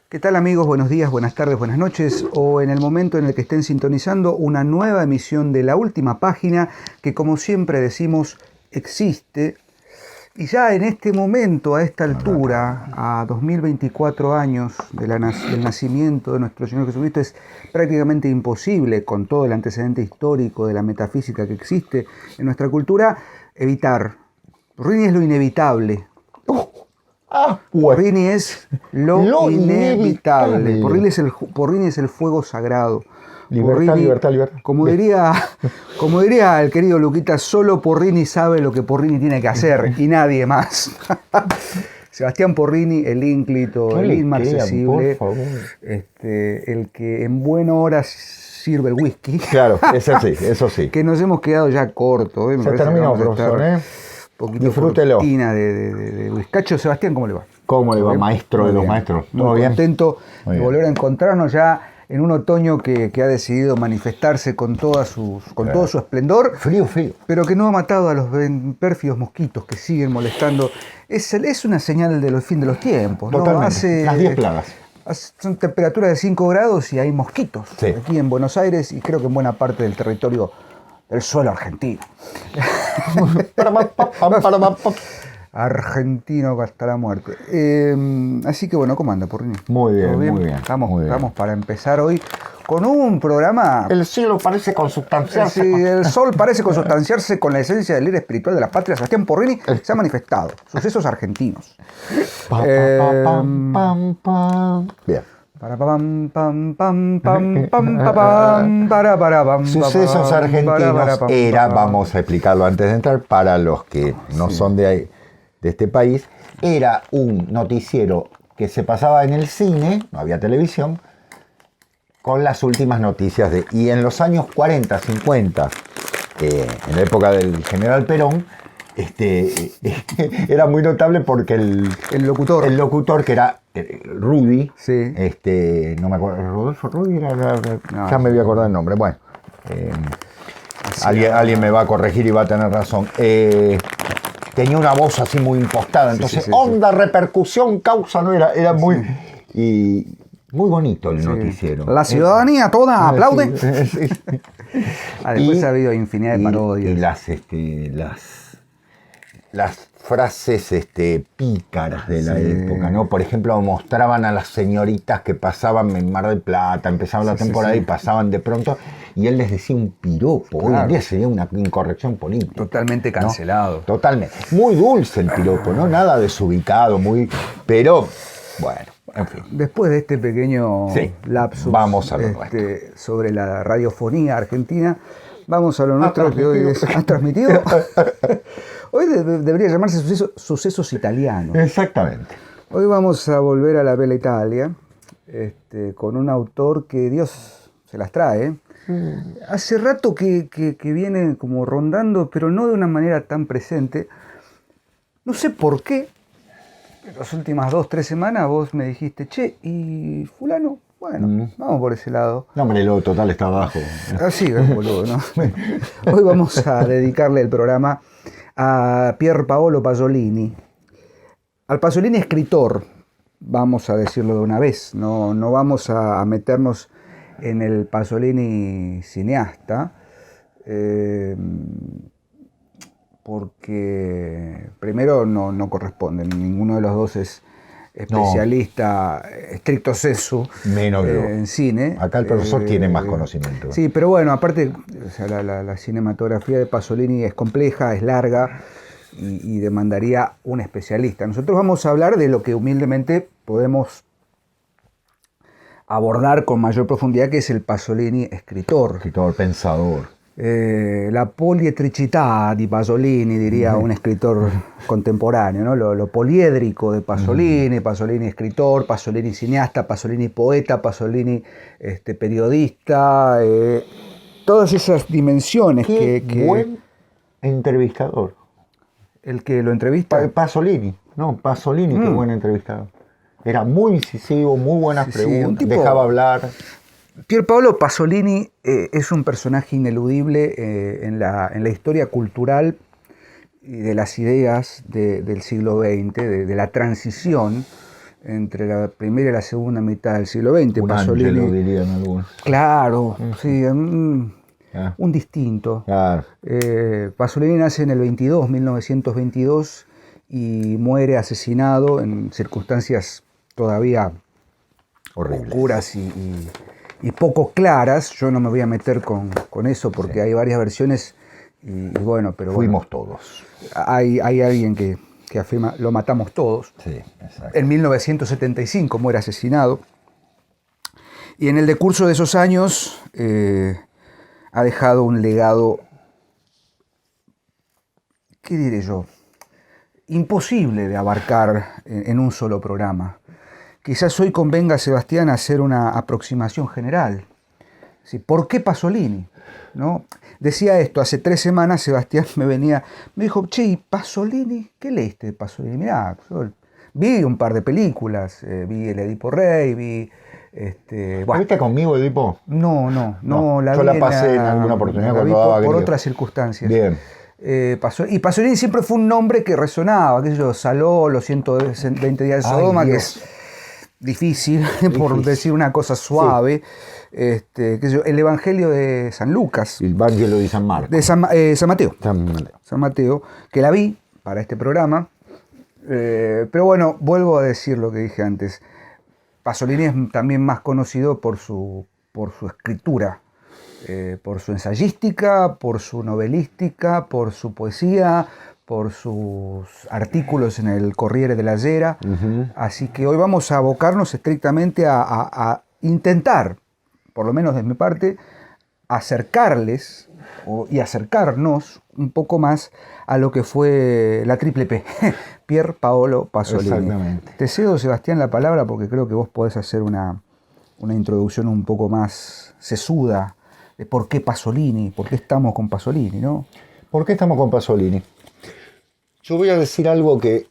¿Qué tal amigos? Buenos días, buenas tardes, buenas noches o en el momento en el que estén sintonizando una nueva emisión de La Última Página que como siempre decimos existe y ya en este momento, a esta altura, a 2024 años del nacimiento de nuestro Señor Jesucristo es prácticamente imposible con todo el antecedente histórico de la metafísica que existe en nuestra cultura evitar. Porrini es lo inevitable. Porrini es lo inevitable. Porrini es el fuego sagrado. Libertad, Porrini, libertad, libertad. Como diría el querido Luquita, solo Porrini sabe lo que Porrini tiene que hacer y nadie más. Sebastián Porrini, el ínclito, el inmarcesible, el que en buena hora sirve el whisky. Claro, eso sí. Que nos hemos quedado ya corto. Se terminó, profesor, poquito disfrútelo. Cortina de Whiskacho. Sebastián, ¿cómo le va? ¿Cómo le va, maestro de los maestros? ¿Todo Muy bien? Contento de volver a encontrarnos ya en un otoño que ha decidido manifestarse con todo su esplendor. Frío. Pero que no ha matado a los pérfidos mosquitos que siguen molestando. Es una señal del fin de los tiempos, ¿no? Totalmente. Las 10 plagas. Son temperaturas de 5 grados y hay mosquitos aquí en Buenos Aires y creo que en buena parte del territorio del suelo argentino. Argentino hasta la muerte. Así que bueno, ¿cómo anda, Porrini? Muy bien. Estamos para empezar hoy con un programa... El cielo parece consubstanciarse. Sí, el sol parece consubstanciarse con la esencia del líder espiritual de la patria. Sebastián Porrini se ha manifestado. Sucesos argentinos. Bien. Sucesos argentinos era, vamos a explicarlo antes de entrar, para los que no son de este país, era un noticiero que se pasaba en el cine, no había televisión, con las últimas noticias y en los años 40, 50, en la época del general Perón, era muy notable porque el locutor que era Rudy, no me acuerdo, Rodolfo Rudy, ya me voy a acordar el nombre, bueno, alguien me va a corregir y va a tener razón. Tenía una voz así muy impostada, entonces onda, repercusión, causa, no era muy... Y muy bonito el noticiero. La ciudadanía toda aplaude. Después ha habido infinidad de parodias. Y las frases pícaras de la época, ¿no? Por ejemplo, mostraban a las señoritas que pasaban en Mar del Plata, empezaban la temporada y pasaban de pronto, y él les decía un piropo. Hoy en día sería una incorrección política. Totalmente cancelado. ¿No? Totalmente. Muy dulce el piropo, ¿no? Nada desubicado, pero bueno, en fin. Después de este pequeño lapsus vamos a lo sobre la radiofonía argentina, vamos a lo nuestro que hoy ¿has transmitido? Hoy debería llamarse sucesos italianos. Exactamente. Hoy vamos a volver a la Bella Italia, con un autor que Dios se las trae. Hace rato que viene como rondando, pero no de una manera tan presente. No sé por qué. En las últimas 2-3 semanas vos me dijiste, che, ¿y fulano? Bueno, vamos por ese lado. No, hombre, lo total está abajo. Así, boludo, ¿no? Hoy vamos a dedicarle el programa a Pier Paolo Pasolini. Al Pasolini escritor, vamos a decirlo de una vez. No vamos a meternos en el Pasolini cineasta. Porque primero no corresponde. Ninguno de los dos es especialista stricto sensu en cine. Acá el profesor tiene más conocimiento. Sí, pero bueno, aparte la cinematografía de Pasolini es compleja, es larga y demandaría un especialista. Nosotros vamos a hablar de lo que humildemente podemos abordar con mayor profundidad, que es el Pasolini escritor. Escritor, pensador. La polietricità di Pasolini, diría un escritor contemporáneo, ¿no? Lo poliédrico de Pasolini, Pasolini escritor, Pasolini cineasta, Pasolini poeta, Pasolini periodista, todas esas dimensiones que buen entrevistador. El que lo entrevista. Pasolini, qué buen entrevistador. Era muy incisivo, muy buenas preguntas, dejaba hablar. Pier Paolo Pasolini es un personaje ineludible en la historia cultural y de las ideas del siglo XX, de la transición entre la primera y la segunda mitad del siglo XX. Un Pasolini, ángelo, dirían algunos. Claro, sí, un distinto. Claro. Pasolini nace en el 1922, y muere asesinado en circunstancias todavía Horribles. oscuras y poco claras. Yo no me voy a meter con eso porque hay varias versiones y bueno, pero fuimos todos. Hay alguien que afirma, lo matamos todos. Sí, exacto. En 1975 muere asesinado. Y en el decurso de esos años ha dejado un legado, ¿qué diré yo? Imposible de abarcar en un solo programa. Quizás hoy convenga, Sebastián, hacer una aproximación general. ¿Sí? ¿Por qué Pasolini? ¿No? Decía esto, hace 3 semanas Sebastián me dijo, che, ¿y Pasolini? ¿Qué leíste de Pasolini? Mirá, vi un par de películas, vi El Edipo Rey, vi... ¿La viste conmigo, Edipo? No, yo la pasé en alguna oportunidad cuando daba por otras circunstancias. Bien. Y Pasolini siempre fue un nombre que resonaba, qué sé yo, Saló, los 120 días de Sodoma, que es difícil, por decir una cosa suave. Sí. Qué sé yo, el Evangelio de San Lucas. El Evangelio de San Marcos. De San Mateo. San Mateo, que la vi para este programa. Pero bueno, vuelvo a decir lo que dije antes. Pasolini es también más conocido por su escritura, por su ensayística, por su novelística, por su poesía, por sus artículos en el Corriere della Sera. Así que hoy vamos a abocarnos estrictamente a intentar, por lo menos de mi parte, acercarles y acercarnos un poco más a lo que fue la Triple P, Pier Paolo Pasolini. Exactamente. Te cedo, Sebastián, la palabra porque creo que vos podés hacer una introducción un poco más sesuda de por qué Pasolini, por qué estamos con Pasolini, ¿no? ¿Por qué estamos con Pasolini? Yo voy a decir algo que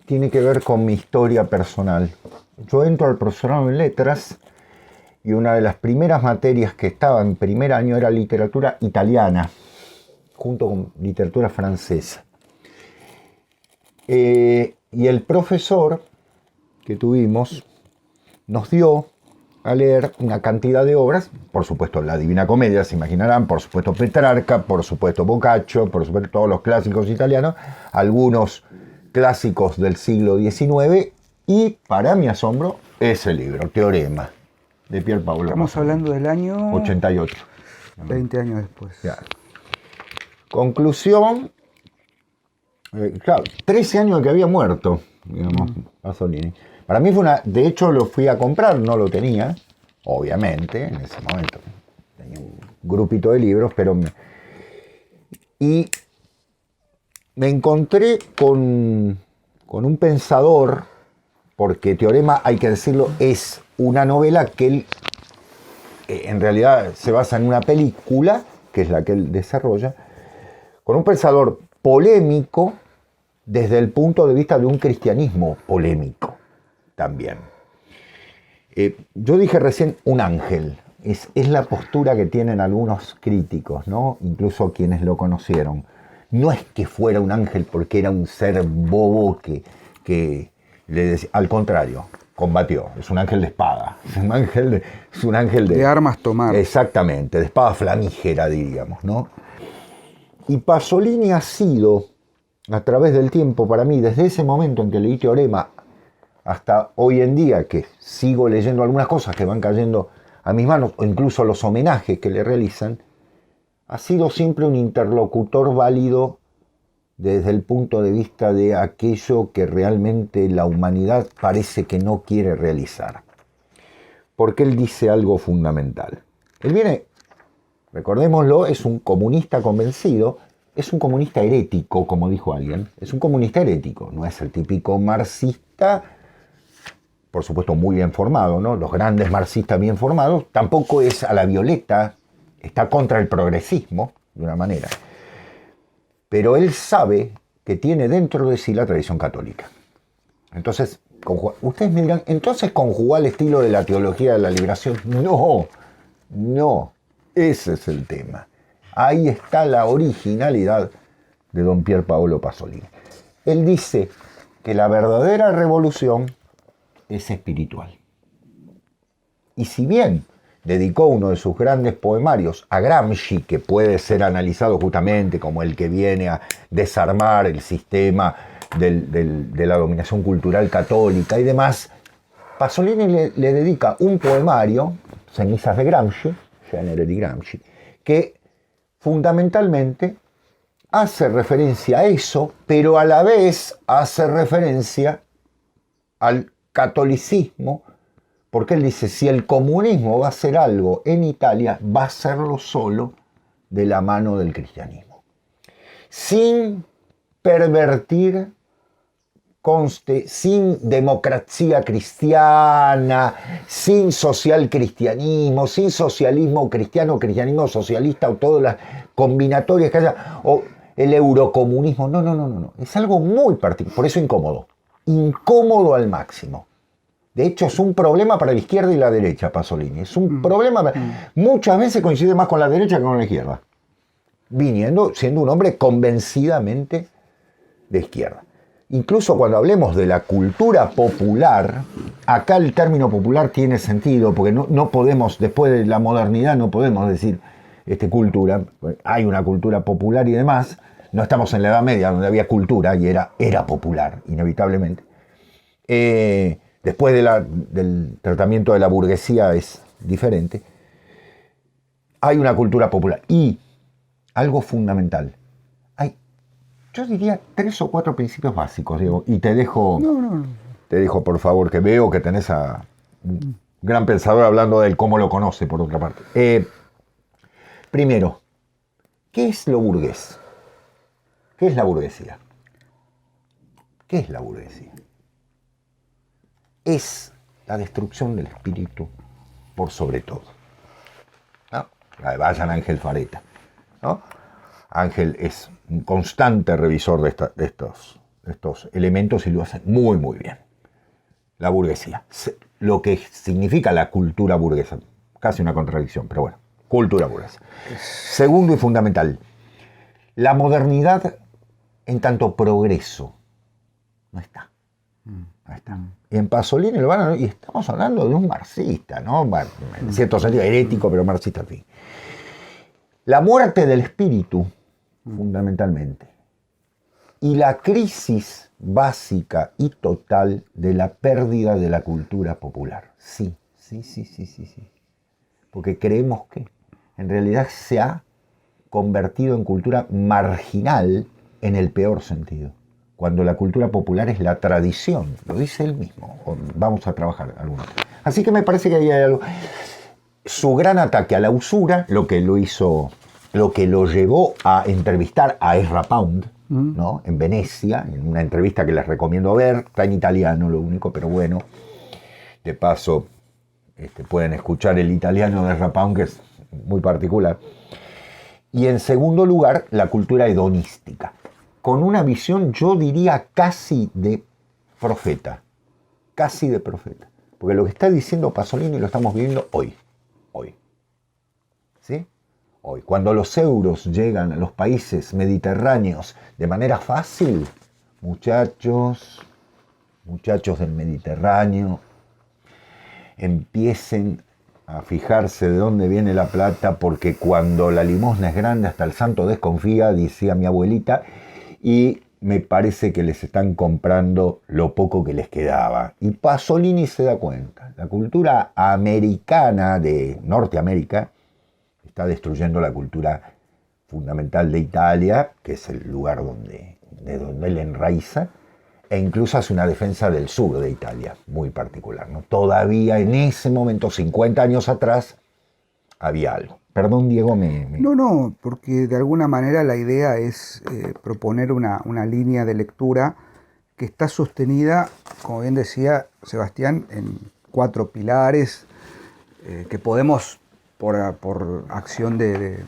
tiene que ver con mi historia personal. Yo entro al profesorado en letras y una de las primeras materias que estaba en primer año era literatura italiana, junto con literatura francesa. Y el profesor que tuvimos nos dio a leer una cantidad de obras, por supuesto la Divina Comedia, se imaginarán, por supuesto Petrarca, por supuesto Boccaccio, por supuesto todos los clásicos italianos, algunos clásicos del siglo XIX y, para mi asombro, ese libro, Teorema, de Pier Paolo. Estamos hablando del año 88. 20 años después. Claro. Conclusión, claro, 13 años de que había muerto, digamos, Pasolini. Para mí fue de hecho lo fui a comprar, no lo tenía, obviamente, en ese momento. Tenía un grupito de libros, y me encontré con un pensador, porque Teorema, hay que decirlo, es una novela que él, en realidad se basa en una película, que es la que él desarrolla, con un pensador polémico desde el punto de vista de un cristianismo polémico también. Yo dije recién un ángel, es la postura que tienen algunos críticos, ¿no? Incluso quienes lo conocieron. No es que fuera un ángel porque era un ser bobo que le decía, al contrario, combatió, es un ángel de espada, es un ángel de armas tomar. Exactamente, de espada flamígera, diríamos, ¿no? Y Pasolini ha sido, a través del tiempo, para mí, desde ese momento en que leí Teorema hasta hoy en día, que sigo leyendo algunas cosas que van cayendo a mis manos, o incluso los homenajes que le realizan, ha sido siempre un interlocutor válido desde el punto de vista de aquello que realmente la humanidad parece que no quiere realizar. Porque él dice algo fundamental. Él viene, recordémoslo, es un comunista convencido, es un comunista herético, como dijo alguien, es un comunista herético, no es el típico marxista, por supuesto muy bien formado, ¿no? Los grandes marxistas bien formados, tampoco es a la violeta, está contra el progresismo, de una manera. Pero él sabe que tiene dentro de sí la tradición católica. Entonces, ustedes me dirán, ¿entonces conjugó al estilo de la teología de la liberación? No, ese es el tema. Ahí está la originalidad de don Pier Paolo Pasolini. Él dice que la verdadera revolución es espiritual. Y si bien dedicó uno de sus grandes poemarios a Gramsci, que puede ser analizado justamente como el que viene a desarmar el sistema de la dominación cultural católica y demás, Pasolini le dedica un poemario, Cenizas de Gramsci, Genere di Gramsci, que fundamentalmente hace referencia a eso, pero a la vez hace referencia al catolicismo, porque él dice, si el comunismo va a hacer algo en Italia, va a hacerlo solo de la mano del cristianismo, sin pervertir, conste, sin democracia cristiana, sin social cristianismo, sin socialismo cristiano, cristianismo socialista o todas las combinatorias que haya, o el eurocomunismo. No. Es algo muy particular, por eso incómodo al máximo. De hecho, es un problema para la izquierda y la derecha, Pasolini. Es un problema, muchas veces coincide más con la derecha que con la izquierda, siendo un hombre convencidamente de izquierda. Incluso cuando hablemos de la cultura popular, acá el término popular tiene sentido, porque no podemos, después de la modernidad, no podemos decir cultura. Hay una cultura popular y demás. No estamos en la Edad Media, donde había cultura y era popular, inevitablemente. Después del tratamiento de la burguesía es diferente. Hay una cultura popular y algo fundamental. Yo diría 3 o 4 principios básicos, Diego, y te dejo, te dejo, por favor, que veo que tenés a un gran pensador hablando de él, cómo lo conoce, por otra parte. Primero, ¿qué es lo burgués? ¿Qué es la burguesía? ¿Qué es la burguesía? Es la destrucción del espíritu por sobre todo, ¿no? Vayan a Ángel Fareta, ¿no? Ángel es un constante revisor de estos elementos y lo hace muy, muy bien. La burguesía. Lo que significa la cultura burguesa. Casi una contradicción, pero bueno. Cultura burguesa. Segundo y fundamental. La modernidad en tanto progreso. No está. No está. Y en Pasolini lo van a... Y estamos hablando de un marxista, ¿no? En cierto sentido herético, pero marxista al fin. La muerte del espíritu, fundamentalmente, y la crisis básica y total de la pérdida de la cultura popular. Sí. Porque creemos que en realidad se ha convertido en cultura marginal en el peor sentido, cuando la cultura popular es la tradición, lo dice él mismo. Vamos a trabajar algunos. Así que me parece que ahí hay algo. Su gran ataque a la usura, lo que lo llevó a entrevistar a Ezra Pound, ¿no? En Venecia, en una entrevista que les recomiendo ver, está en italiano lo único, pero bueno, de paso pueden escuchar el italiano de Ezra Pound, que es muy particular. Y en segundo lugar, la cultura hedonística, con una visión, yo diría, casi de profeta, porque lo que está diciendo Pasolini lo estamos viviendo hoy, ¿sí? Hoy, cuando los euros llegan a los países mediterráneos de manera fácil, muchachos del Mediterráneo, empiecen a fijarse de dónde viene la plata, porque cuando la limosna es grande hasta el santo desconfía, decía mi abuelita, y me parece que les están comprando lo poco que les quedaba. Y Pasolini se da cuenta, la cultura americana de Norteamérica está destruyendo la cultura fundamental de Italia, que es el lugar de donde él enraiza, e incluso hace una defensa del sur de Italia, muy particular, ¿no? Todavía en ese momento, 50 años atrás, había algo. Perdón, Diego, No, porque de alguna manera la idea es proponer una línea de lectura que está sostenida, como bien decía Sebastián, en 4 pilares que podemos, por acción de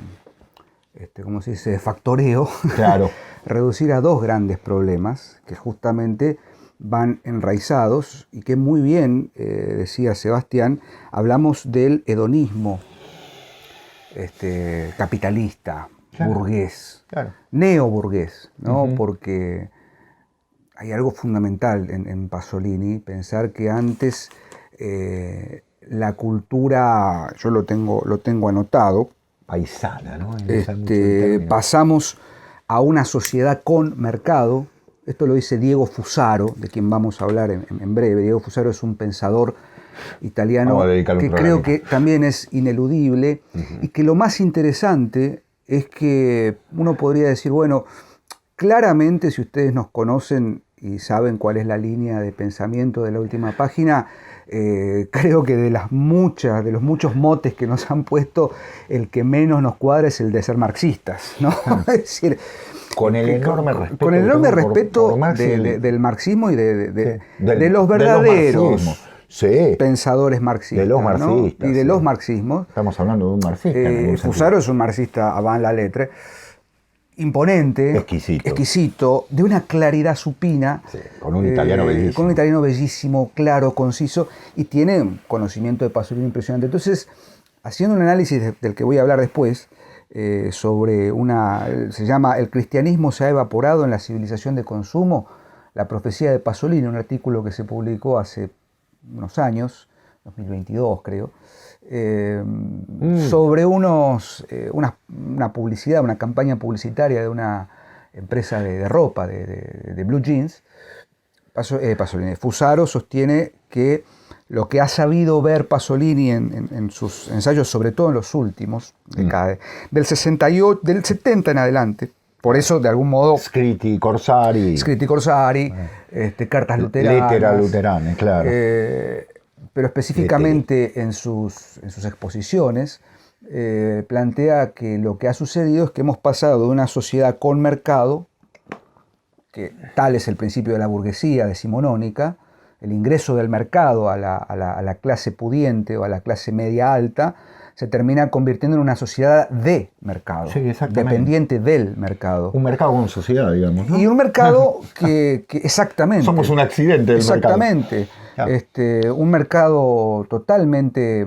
¿cómo se dice?, de factoreo, claro, reducir a 2 grandes problemas que justamente van enraizados y que muy bien, decía Sebastián, hablamos del hedonismo capitalista, claro, burgués, claro, neoburgués, ¿no? Porque hay algo fundamental en Pasolini, pensar que antes la cultura, yo lo tengo anotado, paisana, ¿no? Pasamos a una sociedad con mercado. Esto lo dice Diego Fusaro, de quien vamos a hablar en breve. Diego Fusaro es un pensador italiano que creo que también es ineludible, y que lo más interesante es que uno podría decir, bueno, claramente si ustedes nos conocen y saben cuál es la línea de pensamiento de la última página, creo que de los muchos motes que nos han puesto, el que menos nos cuadra es el de ser marxistas, ¿no? Es decir, con el enorme respeto, por del marxismo y de los verdaderos pensadores marxistas. De los marxistas. ¿no? Y de los marxismos. Estamos hablando de un marxista. Fusaro es un marxista avant la lettre, imponente, exquisito, de una claridad supina, con un italiano bellísimo. Con un italiano bellísimo, claro, conciso, y tiene un conocimiento de Pasolini impresionante. Entonces, haciendo un análisis del que voy a hablar después, sobre se llama El cristianismo se ha evaporado en la civilización de consumo, la profecía de Pasolini, un artículo que se publicó hace unos años, 2022 creo, sobre una publicidad, una campaña publicitaria de una empresa de ropa, de blue jeans. Pasolini. Fusaro sostiene que lo que ha sabido ver Pasolini en sus ensayos, sobre todo en los últimos, del 70 en adelante, por eso de algún modo... Scritti Corsari, cartas luteranas. Lettera luterane, claro. Pero específicamente en sus exposiciones, plantea que lo que ha sucedido es que hemos pasado de una sociedad con mercado, que tal es el principio de la burguesía decimonónica, el ingreso del mercado a la clase pudiente o a la clase media alta, se termina convirtiendo en una sociedad de mercado, dependiente del mercado. Un mercado con sociedad, digamos, ¿no? Y un mercado que exactamente... Somos un accidente del mercado. Exactamente. Un mercado totalmente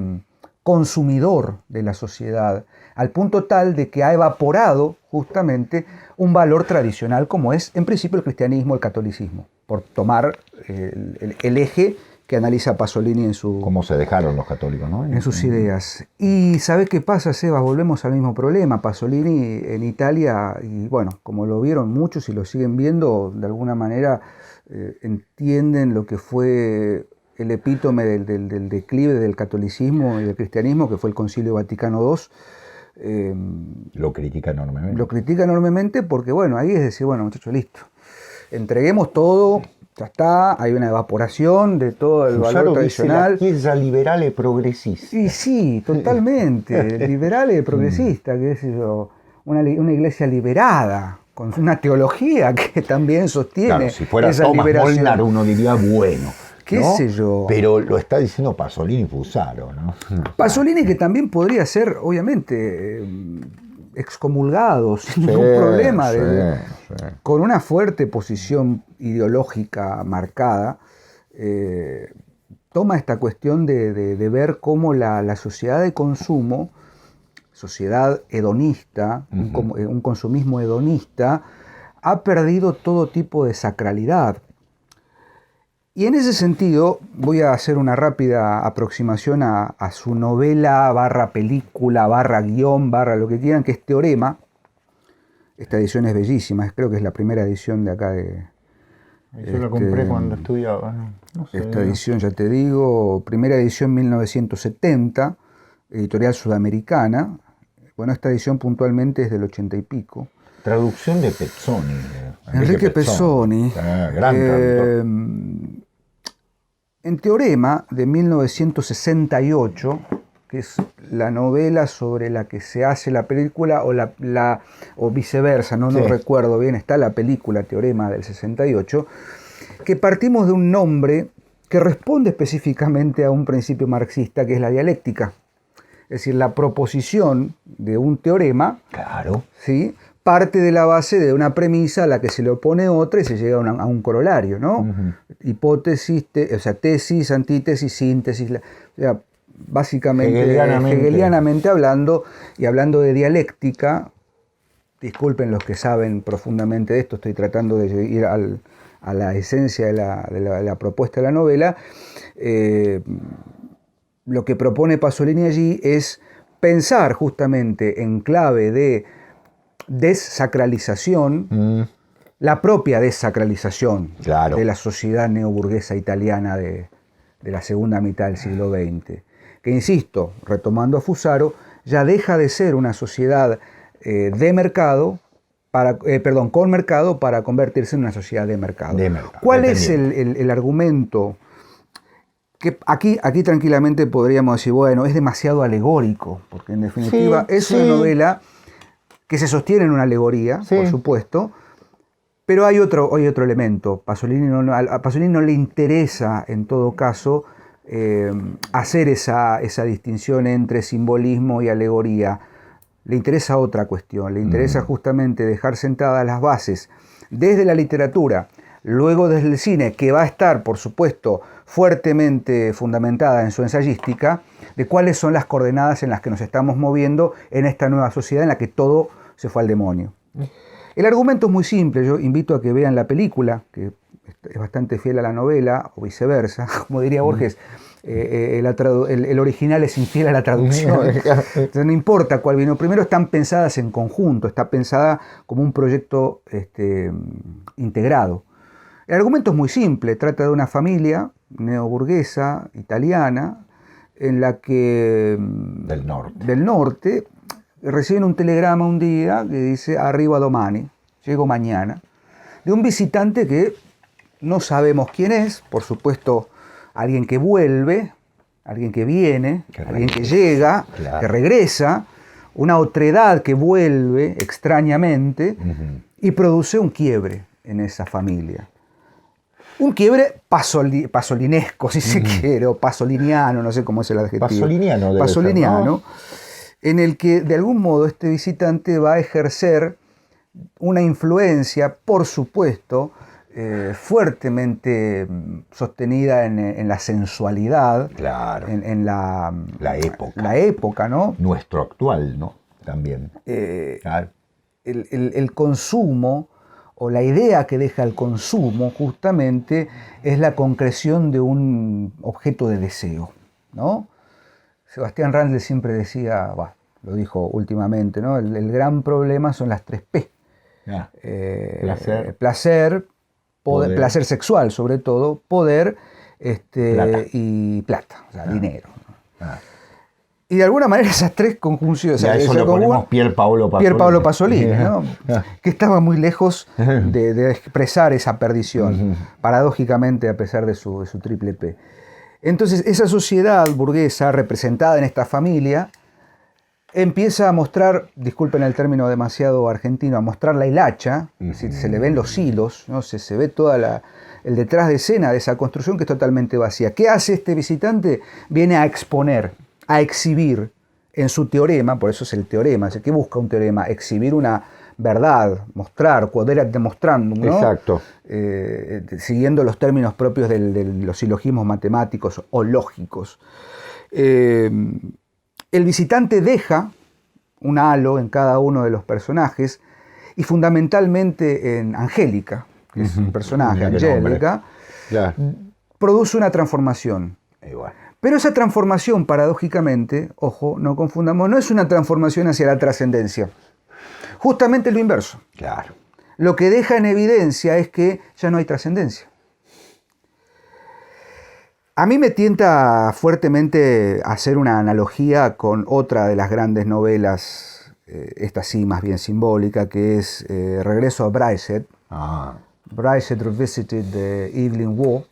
consumidor de la sociedad, al punto tal de que ha evaporado justamente un valor tradicional como es, en principio, el cristianismo, el catolicismo, por tomar el eje que analiza Pasolini en su... Cómo se dejaron los católicos, ¿no? En sus ideas. Y ¿sabes qué pasa, Sebas? Volvemos al mismo problema. Pasolini en Italia, y bueno, como lo vieron muchos y lo siguen viendo, de alguna manera entienden lo que fue el epítome del declive del catolicismo y del cristianismo, que fue el Concilio Vaticano II. Lo critica enormemente. Lo critica enormemente porque, bueno, ahí es decir, bueno, muchachos, listo. Entreguemos todo, ya está, hay una evaporación de todo el valor tradicional. La Chiesa liberale progresista. Y sí, totalmente, liberale progresista, que es eso, una iglesia liberada, con una teología que también sostiene claro, si fuera esa Thomas liberación. Molnar uno diría, bueno, ¿qué ¿no? sé yo? Pero lo está diciendo Pasolini Fusaro, ¿no? Pasolini, que también podría ser, obviamente, excomulgado sin ningún problema, con una fuerte posición ideológica marcada, toma esta cuestión de ver cómo la sociedad de consumo, sociedad hedonista, un consumismo hedonista, ha perdido todo tipo de sacralidad. Y en ese sentido voy a hacer una rápida aproximación a su novela /película /guión lo que quieran, que es Teorema. Esta edición es bellísima, creo que es la primera edición de acá de... Yo la compré cuando estudiaba. No sé, esta edición, ya te digo, primera edición 1970, editorial sudamericana. Bueno, esta edición puntualmente es del 80 y pico. Traducción de Pezzoni. Enrique Pezzoni. Gran traductor. En Teorema, de 1968, que es la novela sobre la que se hace la película, o viceversa, no recuerdo bien, está la película Teorema del 68, que partimos de un nombre que responde específicamente a un principio marxista, que es la dialéctica. Es decir, la proposición de un teorema, claro, ¿sí?, parte de la base de una premisa a la que se le opone otra y se llega a un corolario, ¿no? Hipótesis, tesis, antítesis, síntesis. O sea, básicamente, hegelianamente hablando, y hablando de dialéctica, disculpen los que saben profundamente de esto, estoy tratando de ir al a la esencia de la propuesta de la novela, lo que propone Pasolini allí es pensar justamente en clave de desacralización, la propia desacralización de la sociedad neoburguesa italiana de la segunda mitad del siglo XX, que, insisto, retomando a Fusaro, ya deja de ser una sociedad con mercado para convertirse en una sociedad de mercado. ¿Cuál es el argumento? Que aquí tranquilamente podríamos decir, bueno, es demasiado alegórico, porque en definitiva es una novela que se sostiene en una alegoría, por supuesto, pero hay otro elemento. A Pasolini no le interesa, en todo caso, hacer esa distinción entre simbolismo y alegoría. Le interesa otra cuestión, le interesa justamente dejar sentadas las bases desde la literatura, luego desde el cine, que va a estar, por supuesto, fuertemente fundamentada en su ensayística, de cuáles son las coordenadas en las que nos estamos moviendo en esta nueva sociedad en la que todo se fue al demonio. El argumento es muy simple, yo invito a que vean la película, que es bastante fiel a la novela, o viceversa, como diría Borges, el original es infiel a la traducción. Entonces, no importa cuál vino primero, están pensadas en conjunto, está pensada como un proyecto integrado. El argumento es muy simple, trata de una familia neoburguesa, italiana, en la que del norte reciben un telegrama un día que dice arriba domani, llego mañana, de un visitante que no sabemos quién es, por supuesto alguien que vuelve, alguien que viene, alguien que llega, que regresa, una otredad que vuelve extrañamente y produce un quiebre en esa familia. Un quiebre pasolinesco, si se quiere, o pasoliniano, no sé cómo es el adjetivo. Pasoliniano, ¿no? En el que de algún modo este visitante va a ejercer una influencia, por supuesto, fuertemente sostenida en la sensualidad, en la época, ¿no? Nuestro actual, ¿no? También. El consumo, o la idea que deja el consumo, justamente, es la concreción de un objeto de deseo, ¿no? Sebastián Randle siempre decía, lo dijo últimamente, ¿no? El gran problema son las 3 P. Placer, poder, placer sexual sobre todo, poder y plata, o sea, dinero. Y de alguna manera esas 3 conjunciones... Y a eso le ponemos Pier Paolo Pasolini, ¿no? Que estaba muy lejos de expresar esa perdición, paradójicamente, a pesar de su triple P. Entonces, esa sociedad burguesa representada en esta familia empieza a mostrar, disculpen el término demasiado argentino, a mostrar la hilacha, se le ven los hilos, ¿no? Se ve toda el detrás de escena de esa construcción que es totalmente vacía. ¿Qué hace este visitante? Viene a exponer, a exhibir en su teorema, por eso es el teorema, ¿qué busca un teorema? Exhibir una verdad, mostrar, quoderat demonstrandum, ¿no? Exacto. Siguiendo los términos propios de los silogismos matemáticos o lógicos. El visitante deja un halo en cada uno de los personajes y fundamentalmente en Angélica, que es un personaje, Angélica, produce una transformación. Igual. Pero esa transformación, paradójicamente, ojo, no confundamos, no es una transformación hacia la trascendencia. Justamente lo inverso. Claro. Lo que deja en evidencia es que ya no hay trascendencia. A mí me tienta fuertemente hacer una analogía con otra de las grandes novelas, esta sí más bien simbólica, que es Regreso a Breisgett. Breisgett Revisited de Evelyn Waugh.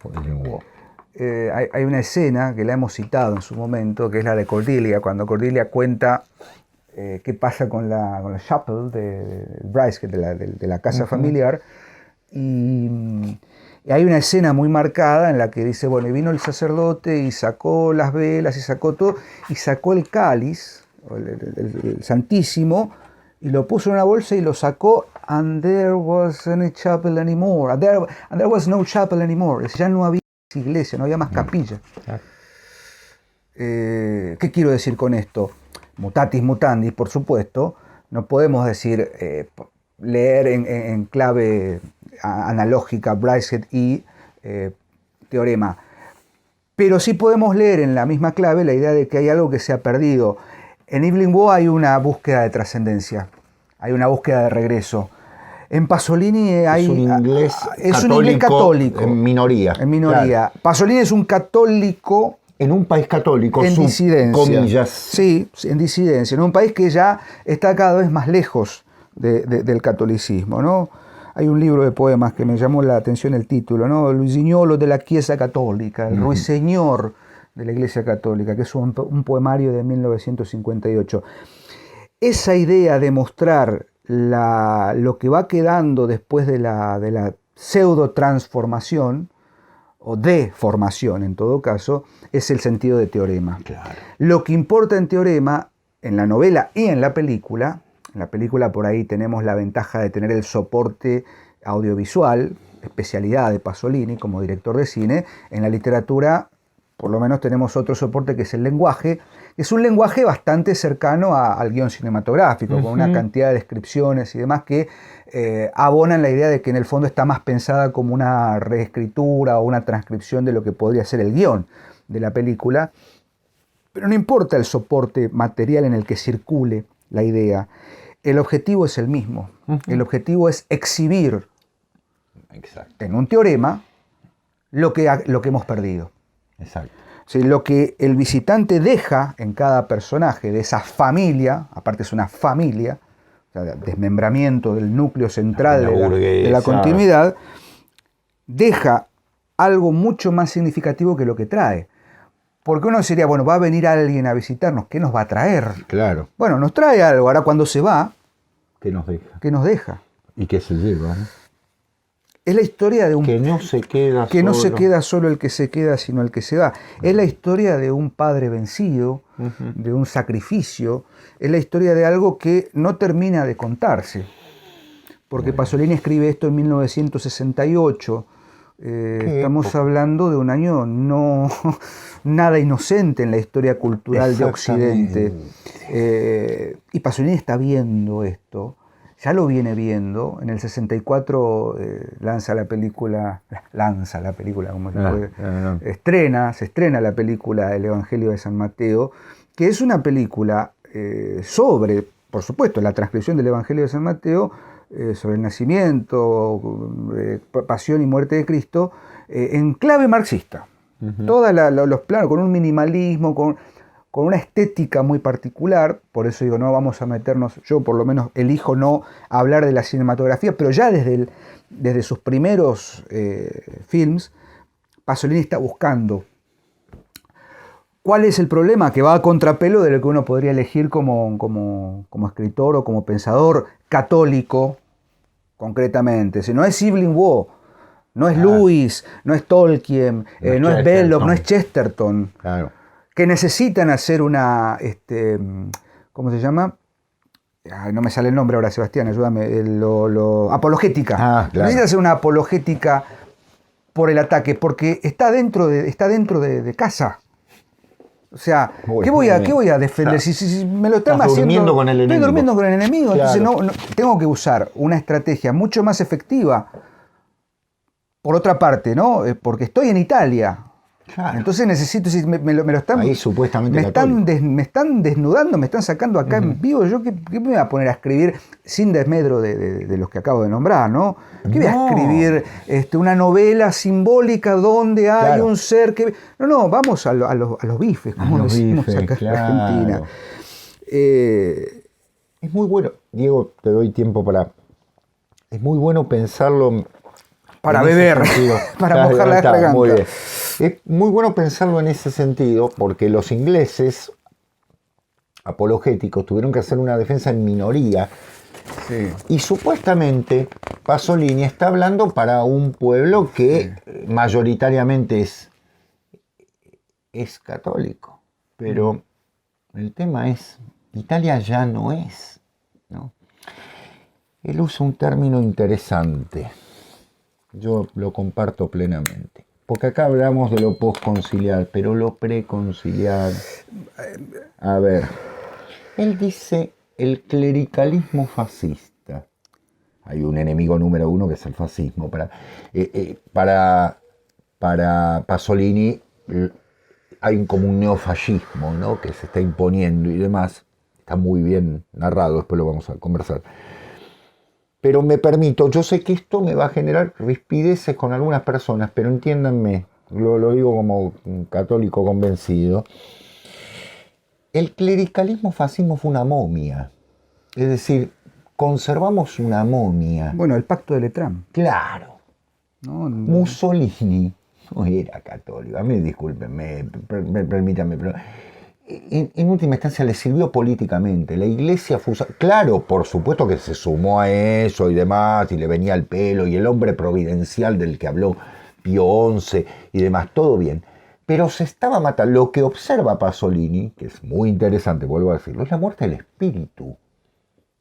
Hay una escena que la hemos citado en su momento, que es la de Cordelia, cuando Cordelia cuenta qué pasa con la chapel de Breisgett, de la casa familiar, y hay una escena muy marcada en la que dice, bueno, y vino el sacerdote y sacó las velas y sacó todo, y sacó el cáliz, el Santísimo, y lo puso en una bolsa y lo sacó, and there was any chapel anymore, and there was no chapel anymore, ya no había iglesia, no había más capilla. ¿Qué quiero decir con esto? Mutatis mutandis, por supuesto, no podemos decir leer en clave analógica Brideshead y teorema. Pero sí podemos leer en la misma clave la idea de que hay algo que se ha perdido. En Evelyn Waugh hay una búsqueda de trascendencia, hay una búsqueda de regreso. En Pasolini hay... Es un inglés católico. En minoría. En minoría. Claro. Pasolini es un católico... En un país católico, en disidencia. Comillas. Sí, en disidencia. En un país que ya está cada vez más lejos del catolicismo, ¿no? Hay un libro de poemas que me llamó la atención el título, ¿no? El Luisignolo de la Chiesa Católica, el ruiseñor de la Iglesia Católica, que es un poemario de 1958. Esa idea de mostrar lo que va quedando después de la pseudo-transformación, o deformación en todo caso, es el sentido de teorema. Claro. Lo que importa en teorema, en la novela y en la película por ahí tenemos la ventaja de tener el soporte audiovisual, especialidad de Pasolini como director de cine. En la literatura, por lo menos tenemos otro soporte que es el lenguaje. Es un lenguaje bastante cercano al guión cinematográfico, con una cantidad de descripciones y demás que abonan la idea de que en el fondo está más pensada como una reescritura o una transcripción de lo que podría ser el guión de la película. Pero no importa el soporte material en el que circule la idea. El objetivo es el mismo. El objetivo es exhibir en un teorema lo que hemos perdido. Exacto. Sí, lo que el visitante deja en cada personaje de esa familia, aparte es una familia, o sea, desmembramiento del núcleo central de la continuidad, deja algo mucho más significativo que lo que trae. Porque uno sería, bueno, va a venir alguien a visitarnos, ¿qué nos va a traer? Claro. Bueno, nos trae algo. Ahora cuando se va, ¿qué nos deja? ¿Qué nos deja? ¿Y qué se lleva? Es la historia de un... Que no se queda que no se queda solo el que se queda, sino el que se va. Es la historia de un padre vencido, de un sacrificio. Es la historia de algo que no termina de contarse. Porque Pasolini escribe esto en 1968. Estamos hablando de un año nada inocente en la historia cultural de Occidente. Y Pasolini está viendo esto, ya lo viene viendo. En el 64 lanza la película, como se puede, se estrena la película El Evangelio de San Mateo, que es una película sobre, por supuesto, la transcripción del Evangelio de San Mateo, sobre el nacimiento, pasión y muerte de Cristo, en clave marxista. Todos los planos, con un minimalismo, con una estética muy particular. Por eso digo, no vamos a meternos, yo por lo menos elijo no hablar de la cinematografía, pero ya desde sus primeros films, Pasolini está buscando. ¿Cuál es el problema? Que va a contrapelo de lo que uno podría elegir como escritor o como pensador católico, concretamente. Si no es Evelyn Waugh, no es Lewis, no es Tolkien, no es Belloc, no es Chesterton, que necesitan hacer una, ¿cómo se llama? Ay, no me sale el nombre ahora, Sebastián, ayúdame, apologética. Necesitan hacer una apologética por el ataque, porque está dentro de casa. O sea, ¿qué voy a defender? Si me lo están haciendo. Durmiendo con el enemigo. Estoy durmiendo con el enemigo. Claro. Entonces tengo que usar una estrategia mucho más efectiva. Por otra parte, ¿no? Porque estoy en Italia. Claro. Entonces necesito, si me lo están. Ahí supuestamente me están desnudando, me están sacando acá en vivo. ¿Yo qué me voy a poner a escribir sin desmedro de los que acabo de nombrar, ¿no? ¿Qué voy a escribir? Una novela simbólica donde hay un ser que. No, vamos a los bifes, como decimos acá en Argentina. Es muy bueno, Diego, te doy tiempo para. Es muy bueno pensarlo. Para beber, para mojar la garganta. Muy bien. Es muy bueno pensarlo en ese sentido, porque los ingleses apologéticos tuvieron que hacer una defensa en minoría. Sí. Y supuestamente Pasolini está hablando para un pueblo que mayoritariamente es católico. Pero el tema es, Italia ya no es, ¿no? Él usa un término interesante. Yo lo comparto plenamente. Porque acá hablamos de lo postconciliar, pero lo preconciliar. A ver, él dice el clericalismo fascista. hay un enemigo número uno que es el fascismo. Para Pasolini hay como un neofascismo, ¿no?, que se está imponiendo y demás. Está muy bien narrado, después lo vamos a conversar. Pero me permito, yo sé que esto me va a generar rispideces con algunas personas, pero entiéndanme, lo digo como un católico convencido. El clericalismo fascismo fue una momia. Es decir, conservamos una momia. Bueno, el pacto de Letrán. Claro. No. Mussolini no era católico. A mí, discúlpenme, permítanme, pero en última instancia le sirvió políticamente. La iglesia fue... Claro, por supuesto que se sumó a eso y demás, y le venía al pelo, y el hombre providencial del que habló Pío XI y demás, todo bien. Pero se estaba matando. Lo que observa Pasolini, que es muy interesante, vuelvo a decirlo, es la muerte del espíritu.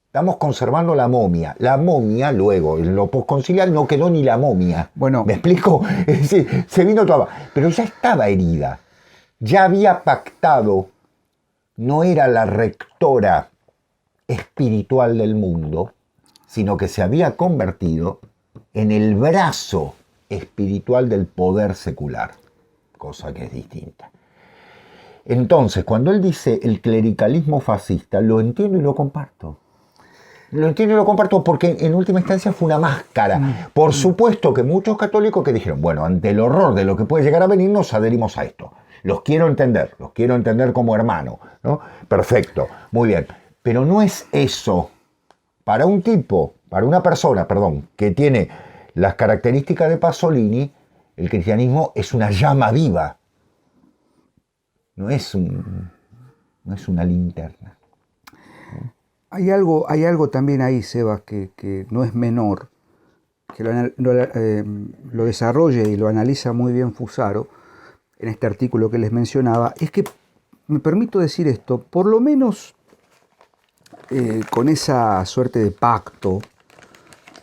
Estamos conservando la momia. La momia, luego, en lo posconciliar no quedó ni la momia. Bueno, ¿me explico? Es decir, se vino toda. Pero ya estaba herida. Ya había pactado. No era la rectora espiritual del mundo, sino que se había convertido en el brazo espiritual del poder secular. Cosa que es distinta. Entonces, cuando él dice el clericalismo fascista, lo entiendo y lo comparto. Lo entiendo y lo comparto porque en última instancia fue una máscara. Por supuesto que muchos católicos que dijeron, bueno, ante el horror de lo que puede llegar a venir, nos adherimos a esto. Los quiero entender como hermano, ¿no? Perfecto, muy bien. Pero no es eso. Para una persona, que tiene las características de Pasolini, el cristianismo es una llama viva. No es una linterna. Hay algo también ahí, Sebas, que no es menor, que lo desarrolla y lo analiza muy bien Fusaro en este artículo que les mencionaba. Es que, me permito decir esto, por lo menos con esa suerte de pacto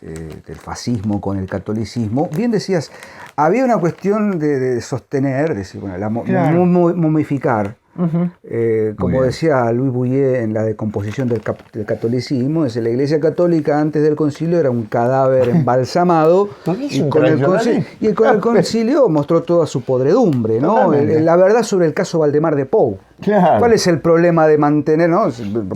del fascismo con el catolicismo, bien decías, había una cuestión de sostener, decir, bueno, claro. momificar. Como decía Louis Bouillet en la decomposición del catolicismo, es la Iglesia Católica antes del concilio era un cadáver embalsamado y con el concilio mostró toda su podredumbre, ¿no? La verdad sobre el caso Valdemar de Pou. Claro. ¿Cuál es el problema de mantener, ¿no?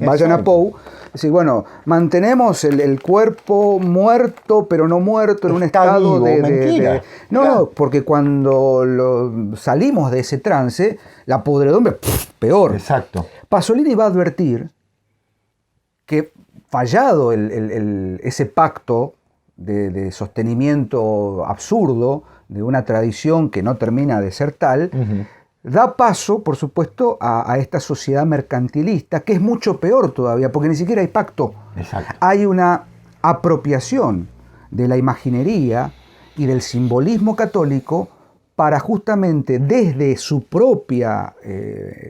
Vayan a Pou. Es decir, bueno, mantenemos el cuerpo muerto, pero no muerto, en un estado vivo, mentira. No, porque cuando salimos de ese trance, la podredumbre, peor. Exacto. Pasolini va a advertir que, fallado ese pacto de sostenimiento absurdo de una tradición que no termina de ser tal, da paso, por supuesto, a esta sociedad mercantilista, que es mucho peor todavía, porque ni siquiera hay pacto. Exacto. Hay una apropiación de la imaginería y del simbolismo católico para justamente desde su propia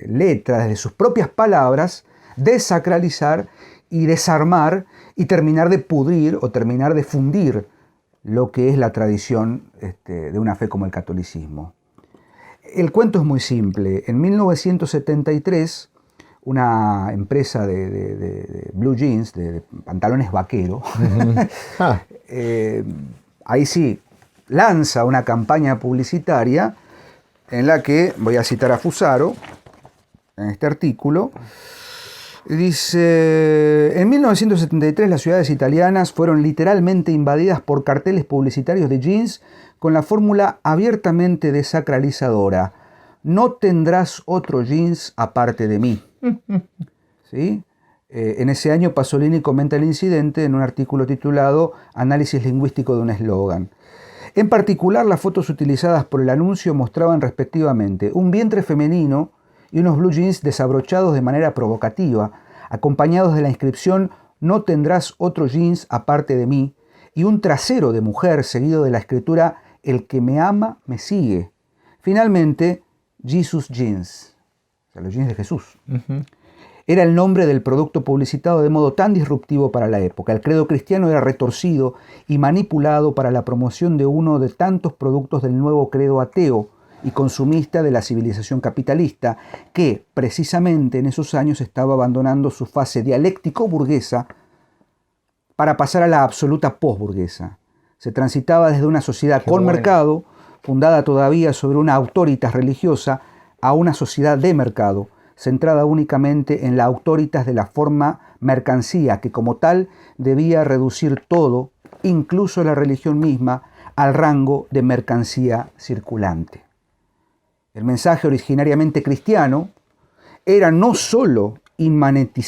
letra, desde sus propias palabras, desacralizar y desarmar y terminar de pudrir o terminar de fundir lo que es la tradición de una fe como el catolicismo. El cuento es muy simple. En 1973, una empresa de blue jeans, de pantalones vaqueros, ahí sí, lanza una campaña publicitaria en la que, voy a citar a Fusaro, en este artículo, dice: en 1973 las ciudades italianas fueron literalmente invadidas por carteles publicitarios de jeans con la fórmula abiertamente desacralizadora: no tendrás otro jeans aparte de mí. ¿Sí? En ese año Pasolini comenta el incidente en un artículo titulado Análisis lingüístico de un eslogan. En particular, las fotos utilizadas por el anuncio mostraban respectivamente un vientre femenino y unos blue jeans desabrochados de manera provocativa, acompañados de la inscripción no tendrás otro jeans aparte de mí, y un trasero de mujer seguido de la escritura el que me ama me sigue. Finalmente, Jesus Jeans, o sea, los jeans de Jesús. Era el nombre del producto publicitado de modo tan disruptivo para la época. El credo cristiano era retorcido y manipulado para la promoción de uno de tantos productos del nuevo credo ateo y consumista de la civilización capitalista, que precisamente en esos años estaba abandonando su fase dialéctico-burguesa para pasar a la absoluta posburguesa. Se transitaba desde una sociedad con mercado, fundada todavía sobre una autoritas religiosa, a una sociedad de mercado, centrada únicamente en la autoritas de la forma mercancía, que como tal debía reducir todo, incluso la religión misma, al rango de mercancía circulante. El mensaje originariamente cristiano era no sólo inmanente,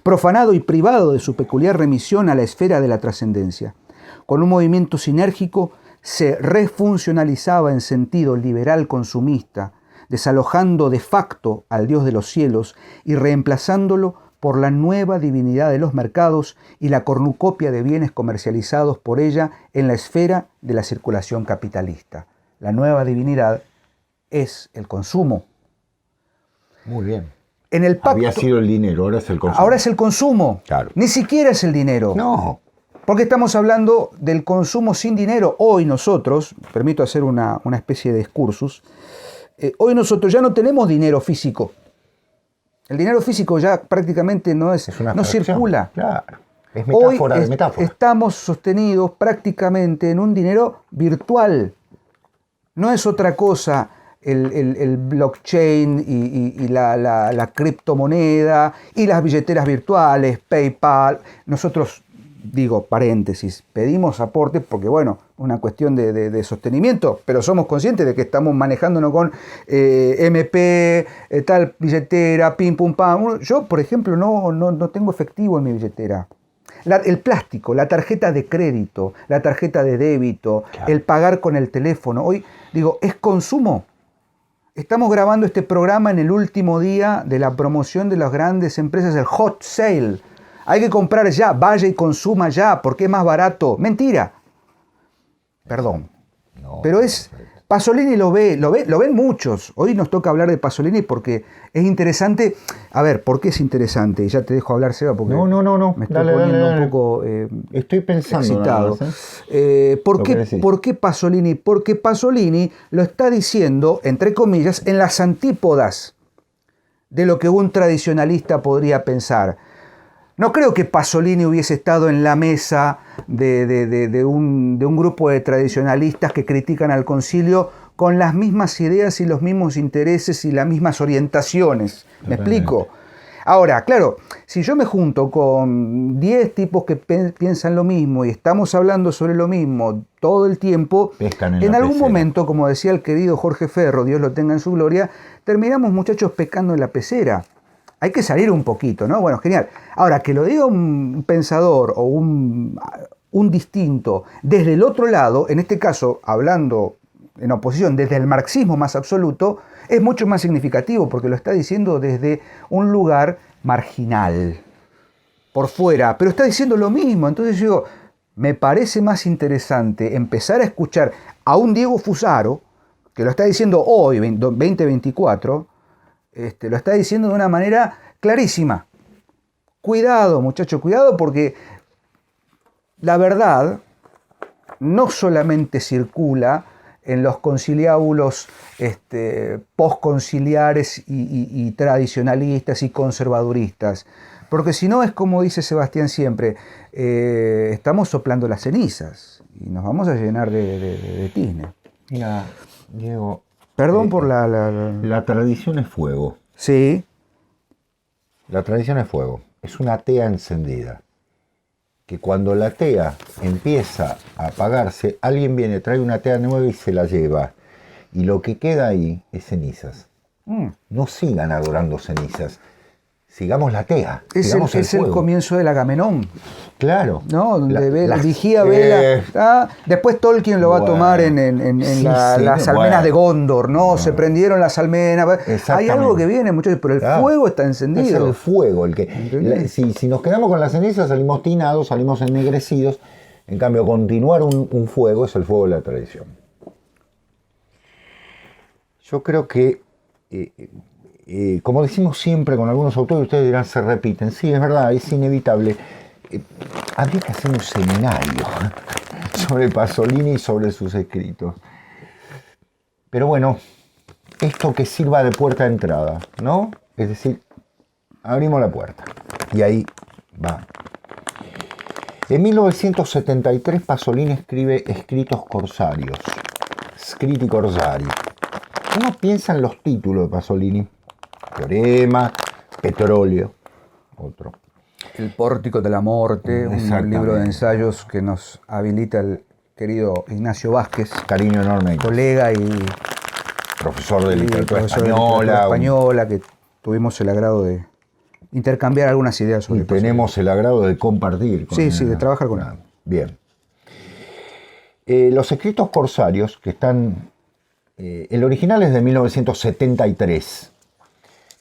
profanado y privado de su peculiar remisión a la esfera de la trascendencia. Con un movimiento sinérgico se refuncionalizaba en sentido liberal consumista, desalojando de facto al Dios de los cielos y reemplazándolo por la nueva divinidad de los mercados y la cornucopia de bienes comercializados por ella en la esfera de la circulación capitalista. La nueva divinidad es el consumo. Muy bien. En el pacto, había sido el dinero, ahora es el consumo. Ahora es el consumo. Claro. Ni siquiera es el dinero. No. Porque estamos hablando del consumo sin dinero. Hoy nosotros, permito hacer una especie de excursus, hoy nosotros ya no tenemos dinero físico. El dinero físico ya prácticamente no circula. Claro. Es metáfora hoy de metáfora. Estamos sostenidos prácticamente en un dinero virtual. No es otra cosa el blockchain y la criptomoneda y las billeteras virtuales, PayPal. Nosotros, digo, paréntesis, pedimos aportes porque, bueno, una cuestión de sostenimiento, pero somos conscientes de que estamos manejándonos con MP, tal billetera, pim, pum, pam. Yo, por ejemplo, no tengo efectivo en mi billetera. El plástico, la tarjeta de crédito, la tarjeta de débito, claro, el pagar con el teléfono. Hoy, digo, es consumo. Estamos grabando este programa en el último día de la promoción de las grandes empresas, el hot sale. Hay que comprar ya, vaya y consuma ya, porque es más barato. Mentira. Perdón. No, pero es... Pasolini lo ven muchos. Hoy nos toca hablar de Pasolini porque es interesante. A ver, ¿por qué es interesante? Y ya te dejo hablar, Seba, porque no. Me estoy poniendo un poco estoy pensando excitado. Más, ¿Por qué Pasolini? Porque Pasolini lo está diciendo, entre comillas, en las antípodas de lo que un tradicionalista podría pensar. No creo que Pasolini hubiese estado en la mesa de un grupo de tradicionalistas que critican al concilio con las mismas ideas y los mismos intereses y las mismas orientaciones. ¿Me explico? Ahora, claro, si yo me junto con 10 tipos que piensan lo mismo y estamos hablando sobre lo mismo todo el tiempo, en algún momento, como decía el querido Jorge Ferro, Dios lo tenga en su gloria, terminamos, muchachos, pescando en la pecera. Hay que salir un poquito, ¿no? Bueno, genial. Ahora, que lo diga un pensador o un distinto desde el otro lado, en este caso, hablando en oposición desde el marxismo más absoluto, es mucho más significativo porque lo está diciendo desde un lugar marginal, por fuera, pero está diciendo lo mismo. Entonces yo digo, me parece más interesante empezar a escuchar a un Diego Fusaro, que lo está diciendo hoy, 2024, lo está diciendo de una manera clarísima. Cuidado, muchachos, cuidado, porque la verdad no solamente circula en los conciliábulos postconciliares y tradicionalistas y conservaduristas, porque si no es como dice Sebastián siempre, estamos soplando las cenizas y nos vamos a llenar de tizne. Mira, Diego, perdón por la tradición es fuego. Sí. La tradición es fuego. Es una tea encendida. Que cuando la tea empieza a apagarse, alguien viene, trae una tea nueva y se la lleva. Y lo que queda ahí es cenizas. No sigan adorando cenizas. Sigamos la tea. Es el comienzo del Agamenón. Claro. ¿No? Donde vigía vela. Después Tolkien lo va a tomar en las almenas de Gondor, ¿no? Se prendieron las almenas. Hay algo que viene, muchachos, pero el fuego está encendido. Es el fuego el que. Si nos quedamos con las cenizas, salimos tinados, salimos ennegrecidos. En cambio, continuar un fuego es el fuego de la tradición. Yo creo que. Como decimos siempre con algunos autores, ustedes dirán, se repiten. Sí, es verdad, es inevitable. Habría que hacer un seminario sobre Pasolini y sobre sus escritos. Pero bueno, esto que sirva de puerta de entrada, ¿no? Es decir, abrimos la puerta y ahí Va. En 1973 Pasolini escribe Escritos Corsarios. Scritti Corsari. Uno piensa en los títulos de Pasolini. Teorema, Petróleo, otro. El Pórtico de la Muerte, un libro de ensayos que nos habilita el querido Ignacio Vázquez. Cariño enorme. Colega y profesor de literatura española, que tuvimos el agrado de intercambiar algunas ideas sobre y tenemos el agrado de compartir con él. Sí, de trabajar con él. Bien. Los Escritos Corsarios, que están... el original es de 1973,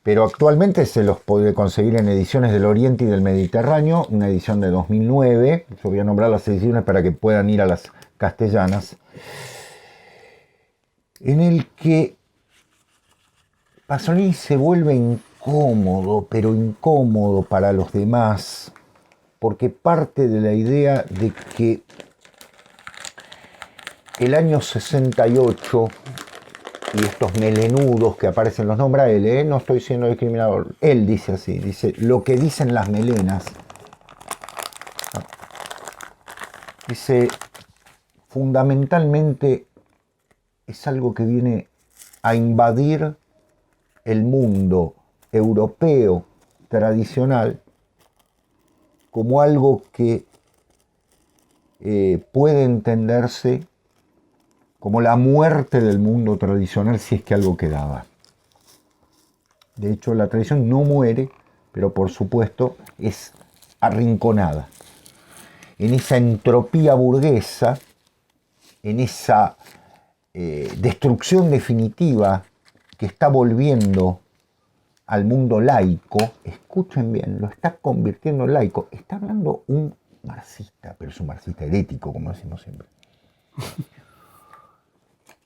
pero actualmente se los puede conseguir en ediciones del Oriente y del Mediterráneo, una edición de 2009. Yo voy a nombrar las ediciones para que puedan ir a las castellanas, en el que Pasolini se vuelve incómodo, pero incómodo para los demás, porque parte de la idea de que el año 68 y estos melenudos que aparecen, los nombra él, no estoy siendo discriminador, él dice así, dice, lo que dicen las melenas, dice, fundamentalmente es algo que viene a invadir el mundo europeo tradicional como algo que puede entenderse como la muerte del mundo tradicional, si es que algo quedaba. De hecho, la tradición no muere, pero por supuesto es arrinconada. En esa entropía burguesa, en esa destrucción definitiva que está volviendo al mundo laico, escuchen bien, lo está convirtiendo en laico. Está hablando un marxista, pero es un marxista herético, como decimos siempre.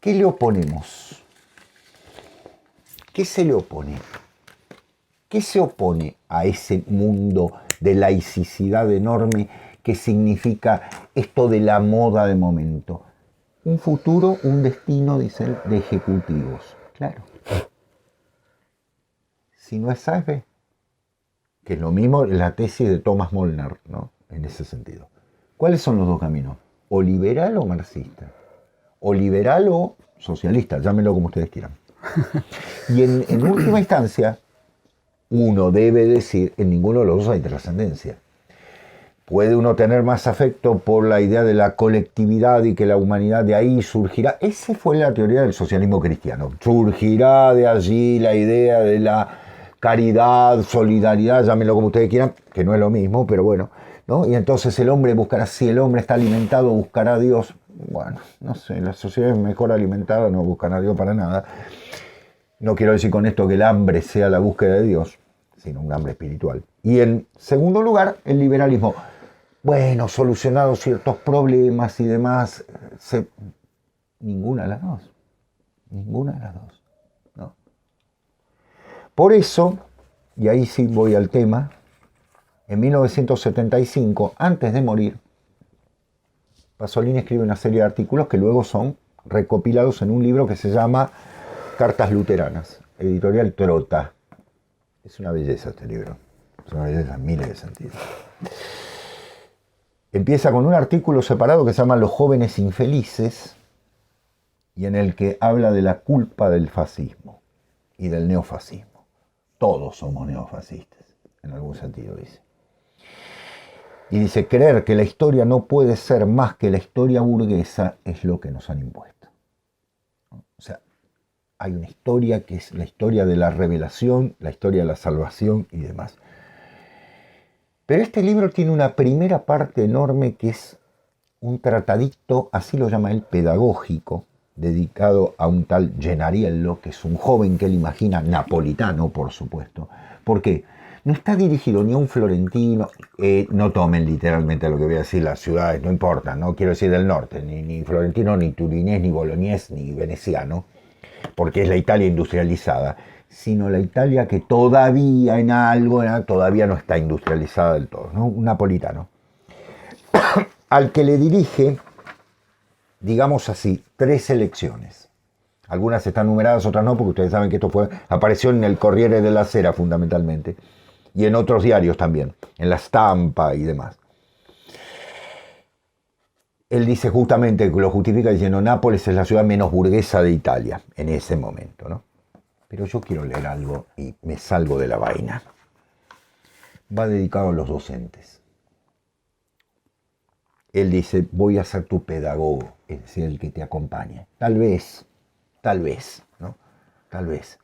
¿Qué le oponemos? ¿Qué se le opone? ¿Qué se opone a ese mundo de laicidad enorme que significa esto de la moda de momento? Un futuro, un destino, dice él, de ejecutivos. Claro. Si no es AFP, que es lo mismo la tesis de Thomas Molnar, ¿no? En ese sentido. ¿Cuáles son los dos caminos? O liberal o marxista. O liberal o socialista, llámenlo como ustedes quieran. Y en última instancia, uno debe decir, en ninguno de los dos hay trascendencia. Puede uno tener más afecto por la idea de la colectividad y que la humanidad de ahí surgirá. Esa fue la teoría del socialismo cristiano. Surgirá de allí la idea de la caridad, solidaridad, llámenlo como ustedes quieran, que no es lo mismo, pero bueno, ¿no? Y entonces el hombre buscará, si el hombre está alimentado, buscará a Dios. Bueno, no sé, las sociedades mejor alimentadas no buscan a Dios para nada. No quiero decir con esto que el hambre sea la búsqueda de Dios, sino un hambre espiritual. Y en segundo lugar, el liberalismo. Bueno, solucionados ciertos problemas y demás, ninguna de las dos. Ninguna de las dos. ¿No? Por eso, y ahí sí voy al tema, en 1975, antes de morir, Pasolini escribe una serie de artículos que luego son recopilados en un libro que se llama Cartas Luteranas, editorial Trota. Es una belleza este libro, es una belleza en miles de sentidos. Empieza con un artículo separado que se llama Los jóvenes infelices y en el que habla de la culpa del fascismo y del neofascismo. Todos somos neofascistas, en algún sentido dice. Y dice, creer que la historia no puede ser más que la historia burguesa es lo que nos han impuesto. O sea, hay una historia que es la historia de la revelación, la historia de la salvación y demás. Pero este libro tiene una primera parte enorme que es un tratadito, así lo llama él, pedagógico, dedicado a un tal Gennariello, que es un joven que él imagina, napolitano, por supuesto. ¿Por qué? No está dirigido ni a un florentino, no tomen literalmente lo que voy a decir, las ciudades, no importa, no quiero decir del norte, ni florentino, ni turinés, ni boloñés, ni veneciano, porque es la Italia industrializada, sino la Italia que todavía en algo, todavía no está industrializada del todo, ¿no? Un napolitano, al que le dirige, digamos así, 3 elecciones. Algunas están numeradas, otras no, porque ustedes saben que esto apareció en el Corriere della Sera fundamentalmente. y en otros diarios también, en La Stampa y demás. Él dice justamente, lo justifica diciendo, Nápoles es la ciudad menos burguesa de Italia, en ese momento, ¿no? Pero yo quiero leer algo y me salgo de la vaina. Va dedicado a los docentes. Él dice, voy a ser tu pedagogo, es decir, el que te acompañe. Tal vez, ¿no? Tal vez.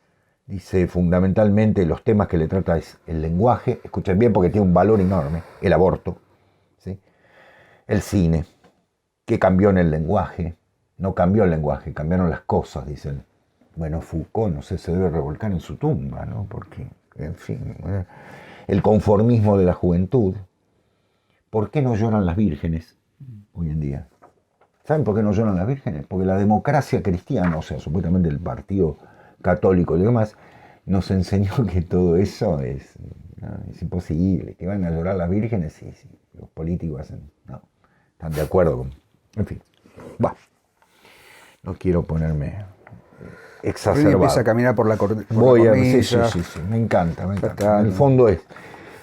Dice, fundamentalmente, los temas que le trata es el lenguaje, escuchen bien porque tiene un valor enorme, el aborto, ¿sí? El cine, ¿qué cambió en el lenguaje? No cambió el lenguaje, cambiaron las cosas, dicen. Bueno, Foucault, no sé, se debe revolcar en su tumba, ¿no? Porque, en fin, el conformismo de la juventud. ¿Por qué no lloran las vírgenes hoy en día? ¿Saben por qué no lloran las vírgenes? Porque la democracia cristiana, o sea, supuestamente el partido católico y demás, nos enseñó que todo eso es imposible, que van a llorar las vírgenes y los políticos hacen, no, están de acuerdo con, en fin, bueno, no quiero ponerme exacerbado. Empieza a caminar por la cornisa. Sí, me encanta. En el fondo es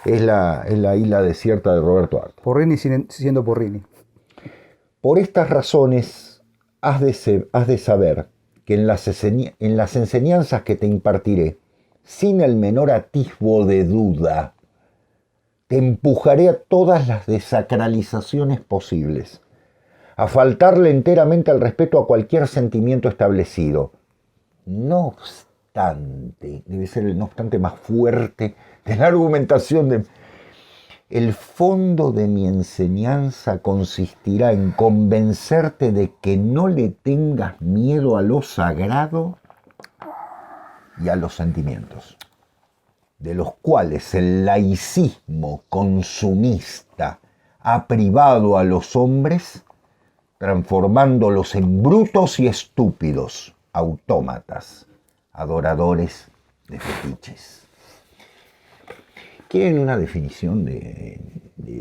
la isla desierta de Roberto Arte. Porrini siendo Porrini. Por estas razones has de saber que en las enseñanzas que te impartiré, sin el menor atisbo de duda, te empujaré a todas las desacralizaciones posibles, a faltarle enteramente al respeto a cualquier sentimiento establecido. No obstante, debe ser el no obstante más fuerte de la argumentación de... El fondo de mi enseñanza consistirá en convencerte de que no le tengas miedo a lo sagrado y a los sentimientos, de los cuales el laicismo consumista ha privado a los hombres, transformándolos en brutos y estúpidos, autómatas, adoradores de fetiches. ¿Quieren una definición de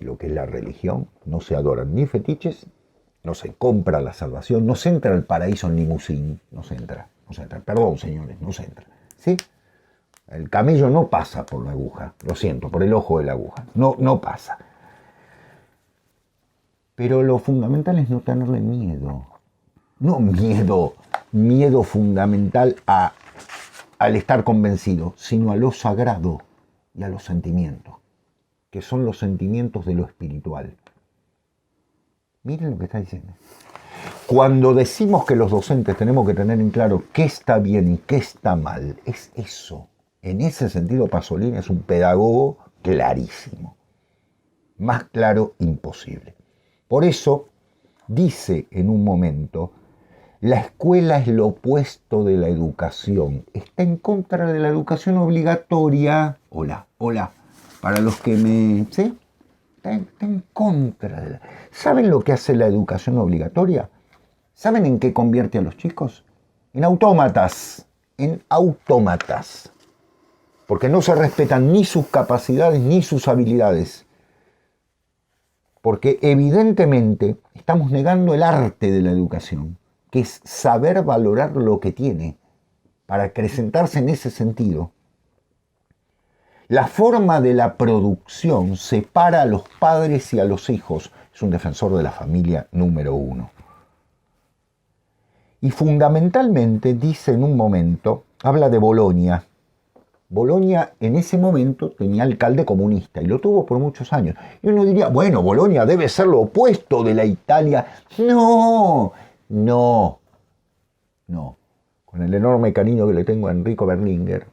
lo que es la religión? No se adoran ni fetiches, no se compra la salvación, no se entra al paraíso en limusín, no se entra. Perdón, señores, no se entra. ¿Sí? El camello no pasa por la aguja, lo siento, por el ojo de la aguja, no pasa. Pero lo fundamental es no tenerle miedo. No miedo fundamental al estar convencido, sino a lo sagrado y a los sentimientos, que son los sentimientos de lo espiritual. Miren lo que está diciendo. Cuando decimos que los docentes tenemos que tener en claro qué está bien y qué está mal, es eso. En ese sentido, Pasolini es un pedagogo clarísimo. Más claro, imposible. Por eso, dice en un momento, la escuela es lo opuesto de la educación. Está en contra de la educación obligatoria. Hola. Para los que me... ¿Sí? Está en contra de la... ¿Saben lo que hace la educación obligatoria? ¿Saben en qué convierte a los chicos? En autómatas. Porque no se respetan ni sus capacidades ni sus habilidades. Porque evidentemente estamos negando el arte de la educación, que es saber valorar lo que tiene, para acrecentarse en ese sentido. La forma de la producción separa a los padres y a los hijos. Es un defensor de la familia número 1. Y fundamentalmente dice en un momento, habla de Bolonia. Bolonia en ese momento tenía alcalde comunista y lo tuvo por muchos años. Y uno diría, bueno, Bolonia debe ser lo opuesto de la Italia. No. Con el enorme cariño que le tengo a Enrico Berlinguer,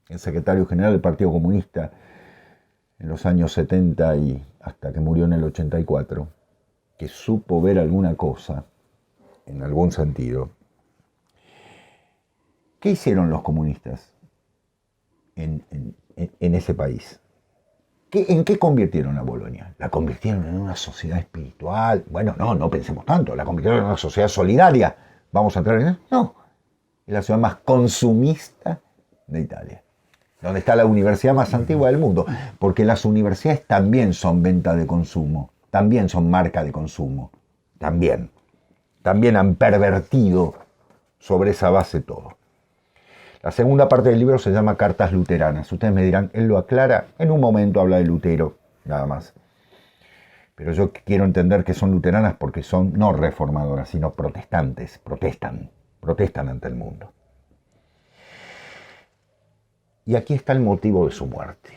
el secretario general del Partido Comunista en los años 70 y hasta que murió en el 84, que supo ver alguna cosa, en algún sentido. ¿Qué hicieron los comunistas en ese país? ¿En qué convirtieron a Bolonia? ¿La convirtieron en una sociedad espiritual? Bueno, no pensemos tanto. ¿La convirtieron en una sociedad solidaria? ¿Vamos a entrar en eso? No. Es la ciudad más consumista de Italia, donde está la universidad más antigua del mundo, porque las universidades también son venta de consumo, también son marca de consumo, también han pervertido sobre esa base todo. La segunda parte del libro se llama Cartas Luteranas. Ustedes me dirán, él lo aclara, en un momento habla de Lutero, nada más. Pero yo quiero entender que son luteranas porque son no reformadoras, sino protestantes, protestan ante el mundo. Y aquí está el motivo de su muerte.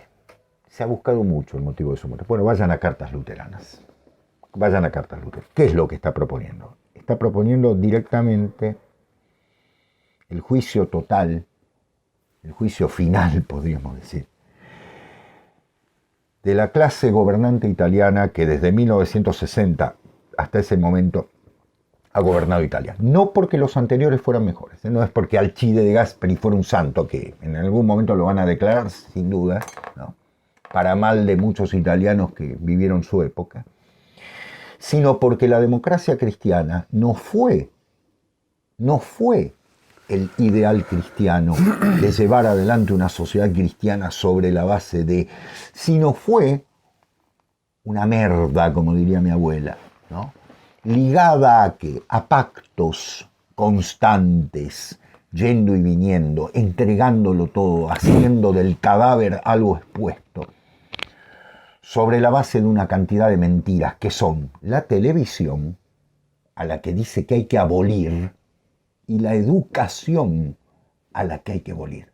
Se ha buscado mucho el motivo de su muerte. Bueno, vayan a Cartas Luteranas. Vayan a Cartas Luteranas. ¿Qué es lo que está proponiendo? Está proponiendo directamente el juicio total, el juicio final, podríamos decir, de la clase gobernante italiana que desde 1960 hasta ese momento ha gobernado Italia. No porque los anteriores fueran mejores, no es porque Alcide de Gasperi fuera un santo, que en algún momento lo van a declarar, sin duda, ¿no?, para mal de muchos italianos que vivieron su época, sino porque la democracia cristiana no fue el ideal cristiano de llevar adelante una sociedad cristiana sobre la base de, sino fue una merda, como diría mi abuela, ¿no?, ligada a ¿qué? A pactos constantes, yendo y viniendo, entregándolo todo, haciendo del cadáver algo expuesto, sobre la base de una cantidad de mentiras que son la televisión, a la que dice que hay que abolir, y la educación, a la que hay que abolir,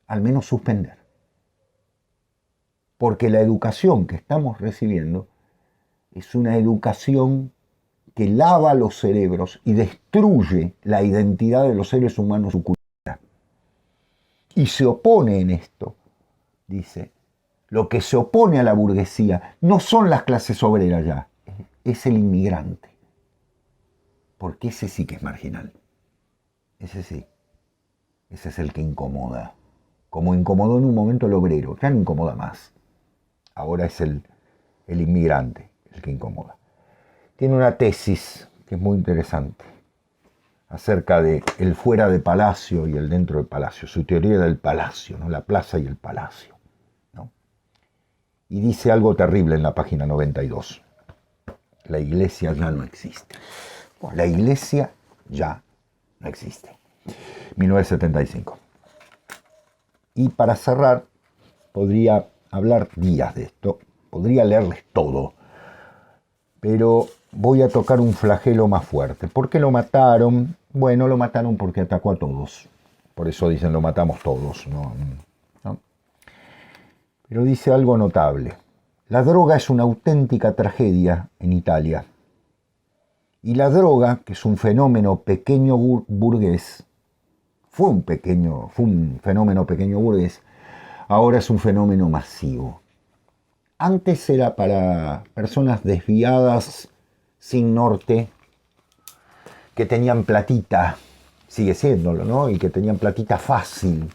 al menos suspender. Porque la educación que estamos recibiendo es una educación que lava los cerebros y destruye la identidad de los seres humanos, su cultura. Y se opone en esto, dice, lo que se opone a la burguesía no son las clases obreras ya, es el inmigrante. Porque ese sí que es marginal. Ese sí. Ese es el que incomoda. Como incomodó en un momento el obrero, ya no incomoda más. Ahora es el inmigrante el que incomoda. Tiene una tesis que es muy interesante acerca de el fuera de palacio y el dentro del palacio, su teoría del palacio, ¿no?, la plaza y el palacio, ¿no? Y dice algo terrible en la página 92. La iglesia ya no existe. La iglesia ya no existe. 1975. Y para cerrar, podría hablar días de esto, podría leerles todo, pero voy a tocar un flagelo más fuerte. ¿Por qué lo mataron? Bueno, lo mataron porque atacó a todos. Por eso dicen lo matamos todos, ¿no? Pero dice algo notable. La droga es una auténtica tragedia en Italia. Y la droga, que es un fenómeno pequeño burgués, fue un fenómeno pequeño burgués, ahora es un fenómeno masivo. Antes era para personas desviadas, sin norte, que tenían platita, sigue siéndolo, ¿no?, y que tenían platita fácil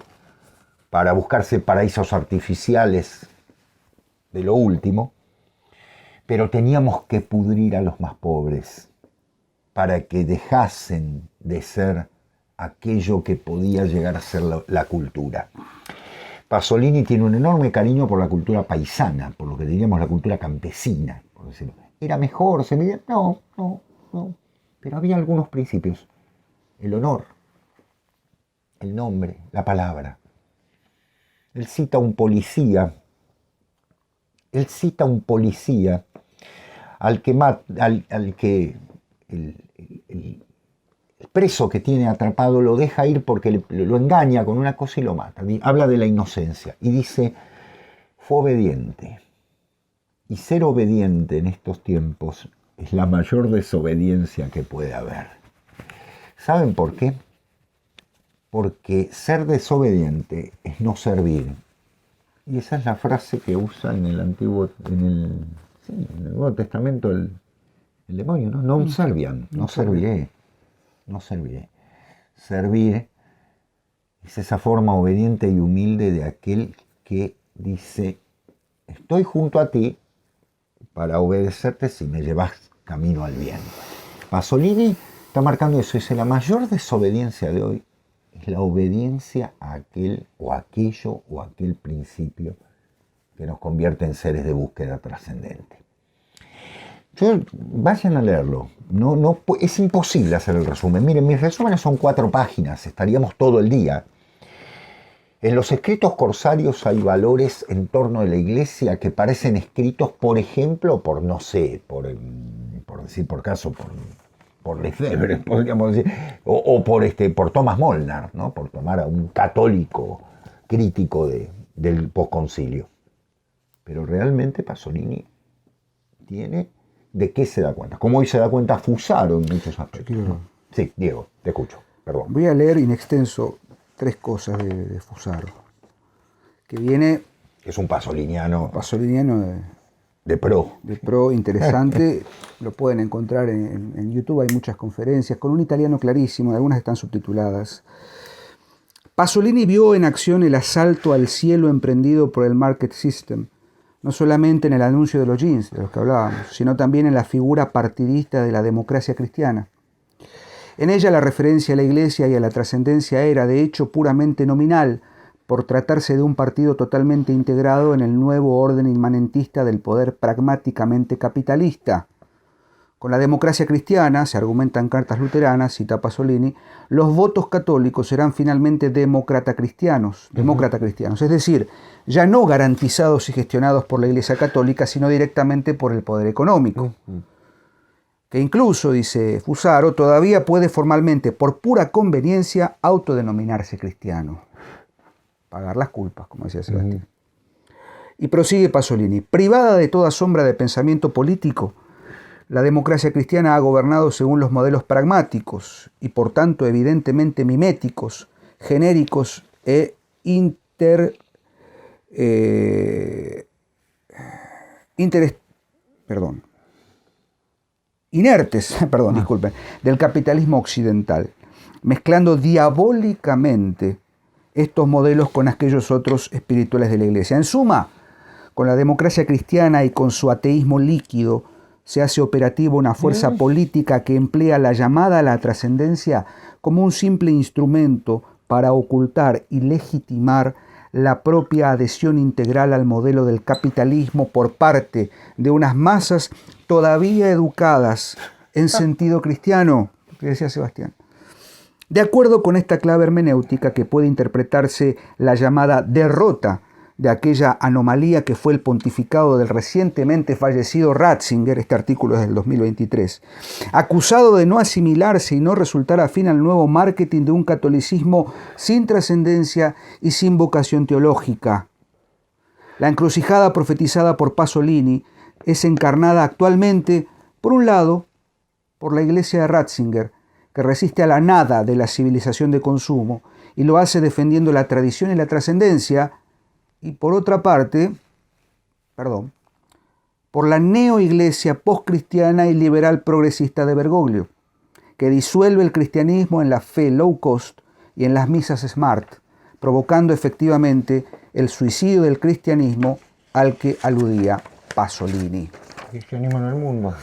para buscarse paraísos artificiales de lo último, pero teníamos que pudrir a los más pobres para que dejasen de ser aquello que podía llegar a ser la cultura. Pasolini tiene un enorme cariño por la cultura paisana, por lo que diríamos la cultura campesina, por decirlo. ¿Era mejor? ¿Se veía? No. Pero había algunos principios. El honor, el nombre, la palabra. Él cita a un policía al que el preso que tiene atrapado lo deja ir porque lo engaña con una cosa y lo mata. Habla de la inocencia y dice, fue obediente. Y ser obediente en estos tiempos es la mayor desobediencia que puede haber. ¿Saben por qué? Porque ser desobediente es no servir. Y esa es la frase que usa en el Nuevo Testamento el demonio, ¿no? Non serviam, no serviré. No serviré. Servir es esa forma obediente y humilde de aquel que dice, estoy junto a ti para obedecerte si me llevas camino al bien. Pasolini está marcando eso, dice, la mayor desobediencia de hoy es la obediencia a aquel o aquello o aquel principio que nos convierte en seres de búsqueda trascendente. Vayan a leerlo. No, es imposible hacer el resumen. Miren, mis resúmenes son 4 páginas, estaríamos todo el día. En los escritos corsarios hay valores en torno de la Iglesia que parecen escritos, por ejemplo, por, no sé, por decir por caso, por Lefebvre, podríamos decir, o por Thomas Molnar, ¿no? Por tomar a un católico crítico del posconcilio. Pero realmente Pasolini tiene... ¿De qué se da cuenta? Como hoy se da cuenta Fusaro en muchos aspectos. Sí, Diego, te escucho, perdón. Voy a leer in extenso 3 cosas de Fusaro, que viene... Es un pasoliniano de pro interesante. Lo pueden encontrar en YouTube, hay muchas conferencias, con un italiano clarísimo, algunas están subtituladas. Pasolini vio en acción el asalto al cielo emprendido por el market system, no solamente en el anuncio de los jeans, de los que hablábamos, sino también en la figura partidista de la democracia cristiana. En ella la referencia a la Iglesia y a la trascendencia era, de hecho, puramente nominal, por tratarse de un partido totalmente integrado en el nuevo orden inmanentista del poder pragmáticamente capitalista. Con la democracia cristiana, se argumenta en cartas luteranas, cita Pasolini, los votos católicos serán finalmente demócrata cristianos, es decir, ya no garantizados y gestionados por la Iglesia Católica, sino directamente por el poder económico. Que incluso, dice Fusaro, todavía puede formalmente, por pura conveniencia, autodenominarse cristiano. Pagar las culpas, como decía Sebastián. Y prosigue Pasolini, privada de toda sombra de pensamiento político, la democracia cristiana ha gobernado según los modelos pragmáticos y por tanto evidentemente miméticos, genéricos e inertes, disculpen, del capitalismo occidental, mezclando diabólicamente estos modelos con aquellos otros espirituales de la Iglesia. En suma, con la democracia cristiana y con su ateísmo líquido, se hace operativa una fuerza política que emplea la llamada a la trascendencia como un simple instrumento para ocultar y legitimar la propia adhesión integral al modelo del capitalismo por parte de unas masas todavía educadas en sentido cristiano, que decía Sebastián. De acuerdo con esta clave hermenéutica que puede interpretarse la llamada derrota de aquella anomalía que fue el pontificado del recientemente fallecido Ratzinger, este artículo es del 2023, acusado de no asimilarse y no resultar afín al nuevo marketing de un catolicismo sin trascendencia y sin vocación teológica. La encrucijada profetizada por Pasolini es encarnada actualmente, por un lado, por la iglesia de Ratzinger, que resiste a la nada de la civilización de consumo y lo hace defendiendo la tradición y la trascendencia, y por otra parte, por la neoiglesia postcristiana y liberal progresista de Bergoglio, que disuelve el cristianismo en la fe low cost y en las misas smart, provocando efectivamente el suicidio del cristianismo al que aludía Pasolini. El cristianismo en el mundo.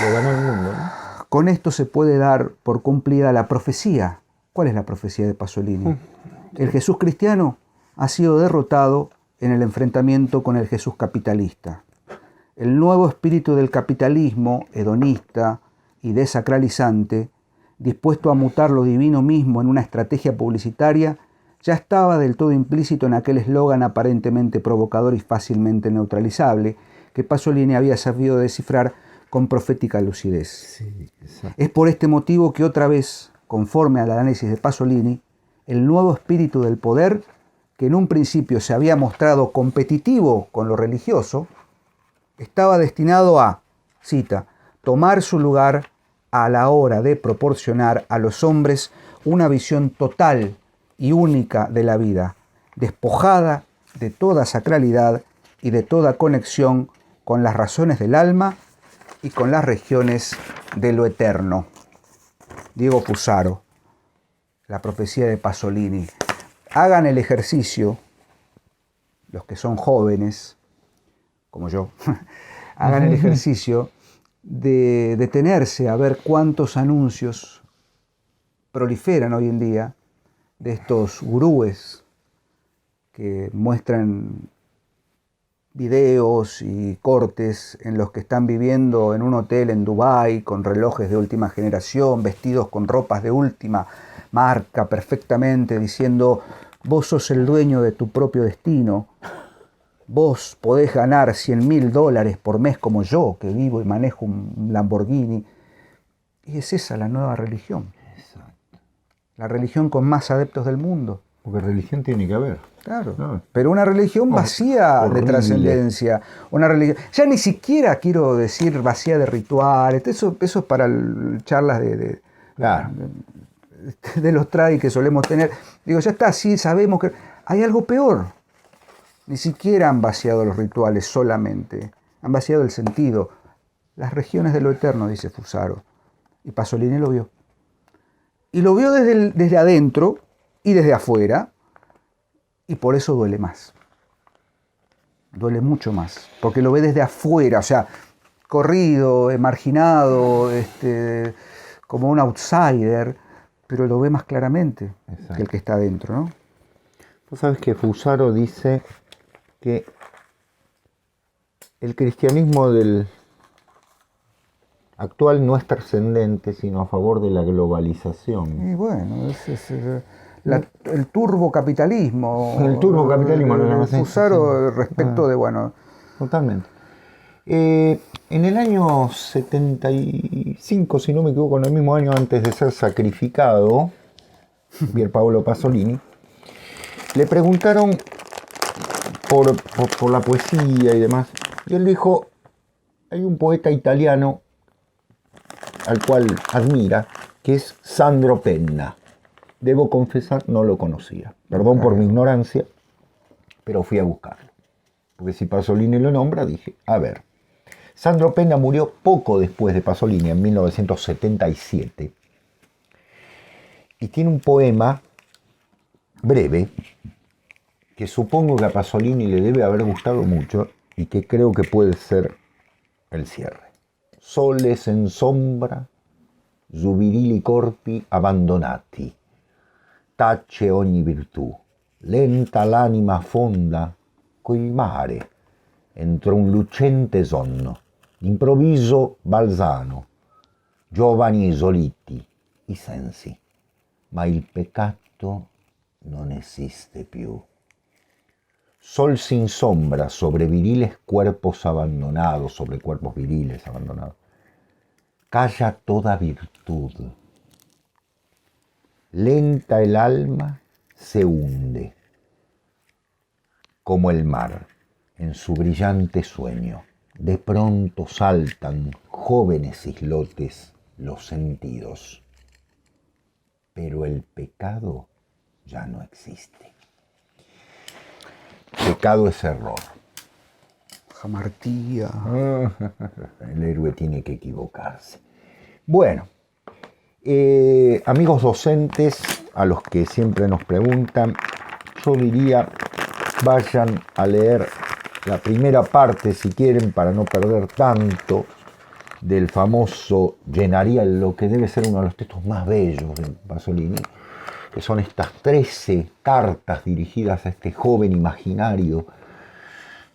Lo ganó el mundo, ¿no? Con esto se puede dar por cumplida la profecía. ¿Cuál es la profecía de Pasolini? El Jesús cristiano ha sido derrotado en el enfrentamiento con el Jesús capitalista. El nuevo espíritu del capitalismo, hedonista y desacralizante, dispuesto a mutar lo divino mismo en una estrategia publicitaria, ya estaba del todo implícito en aquel eslogan aparentemente provocador y fácilmente neutralizable que Pasolini había sabido descifrar con profética lucidez. Sí, es por este motivo que otra vez, conforme al análisis de Pasolini, el nuevo espíritu del poder, que en un principio se había mostrado competitivo con lo religioso, estaba destinado a, cita, tomar su lugar a la hora de proporcionar a los hombres una visión total y única de la vida, despojada de toda sacralidad y de toda conexión con las razones del alma y con las regiones de lo eterno. Diego Fusaro, la profecía de Pasolini. Hagan el ejercicio, los que son jóvenes, como yo, hagan el ejercicio de detenerse a ver cuántos anuncios proliferan hoy en día de estos gurúes que muestran videos y cortes en los que están viviendo en un hotel en Dubái con relojes de última generación, vestidos con ropas de última marca perfectamente, diciendo: vos sos el dueño de tu propio destino, vos podés ganar $100.000 por mes como yo, que vivo y manejo un Lamborghini. Y es esa la nueva religión. Exacto. La religión con más adeptos del mundo. Porque religión tiene que haber. Claro, No. pero una religión vacía Horrible. de trascendencia, una religión, ya ni siquiera quiero decir vacía de rituales, eso es para charlas Claro. de los trai que solemos tener. Digo, ya está, sí, sabemos que hay algo peor. Ni siquiera han vaciado los rituales solamente, han vaciado el sentido. Las regiones de lo eterno, dice Fusaro, y Pasolini lo vio. Y lo vio desde adentro y desde afuera, y por eso duele más. Duele mucho más, porque lo ve desde afuera, o sea, corrido, marginado, como un outsider, pero lo ve más claramente. Exacto. Que el que está adentro, ¿no? Vos sabés que Fusaro dice que el cristianismo del actual no es trascendente, sino a favor de la globalización. Y bueno, el turbocapitalismo. El turbocapitalismo, Fusaro respecto de, bueno... Totalmente. En el año 75, si no me equivoco, en el mismo año antes de ser sacrificado, Pierpaolo Pasolini, le preguntaron por la poesía y demás, y él dijo: hay un poeta italiano al cual admira, que es Sandro Penna. Debo confesar, no lo conocía. Perdón por mi ignorancia, pero fui a buscarlo. Porque si Pasolini lo nombra, dije, a ver. Sandro Penna murió poco después de Pasolini, en 1977. Y tiene un poema breve, que supongo que a Pasolini le debe haber gustado mucho, y que creo que puede ser el cierre. Soles en sombra, su virili corpi abbandonati, tace ogni virtù, lenta l'anima affonda col mare, entro un lucente sonno, d'improvviso balzano, giovani isoliti, i sensi, ma il peccato non esiste più. Sol sin sombra sobre viriles cuerpos abandonados, sobre cuerpos viriles abandonados. Calla toda virtud. Lenta el alma se hunde, como el mar, en su brillante sueño. De pronto saltan jóvenes islotes los sentidos, pero el pecado ya no existe. Pecado es error. Jamartía. El héroe tiene que equivocarse. Bueno, amigos docentes, a los que siempre nos preguntan, yo diría, vayan a leer la primera parte, si quieren, para no perder tanto, del famoso Llenaría, lo que debe ser uno de los textos más bellos de Pasolini, que son estas 13 cartas dirigidas a este joven imaginario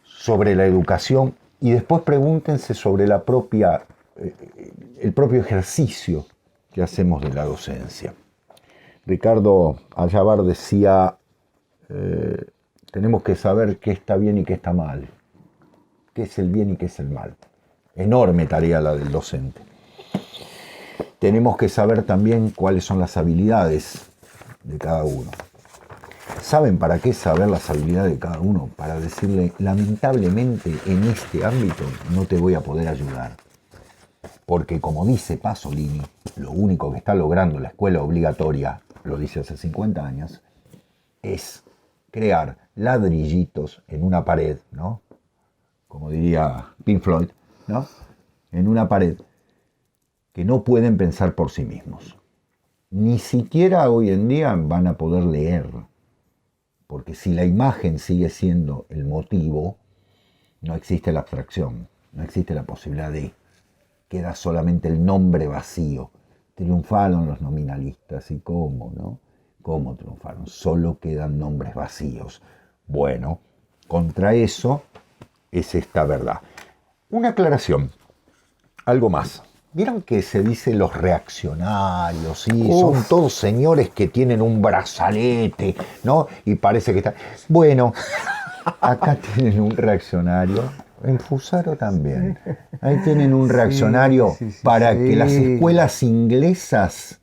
sobre la educación, y después pregúntense sobre el propio ejercicio que hacemos de la docencia. Ricardo Ayabar decía, tenemos que saber qué está bien y qué está mal, qué es el bien y qué es el mal. Enorme tarea la del docente. Tenemos que saber también cuáles son las habilidades de cada uno. ¿Saben para qué saber las habilidades de cada uno? Para decirle, lamentablemente en este ámbito no te voy a poder ayudar. Porque como dice Pasolini, lo único que está logrando la escuela obligatoria, lo dice hace 50 años, es crear ladrillitos en una pared, ¿no? Como diría Pink Floyd, ¿no? En una pared que no pueden pensar por sí mismos. Ni siquiera hoy en día van a poder leer, porque si la imagen sigue siendo el motivo, no existe la abstracción, no existe la posibilidad de, queda solamente el nombre vacío. Triunfaron los nominalistas, ¿y cómo, no? ¿Cómo triunfaron? Solo quedan nombres vacíos. Bueno, contra eso es esta verdad. Una aclaración, algo más. ¿Vieron que se dice los reaccionarios? Sí, son todos señores que tienen un brazalete, ¿no? Y parece que están... Bueno, acá tienen un reaccionario. En Fusaro también. Ahí tienen un reaccionario para que las escuelas inglesas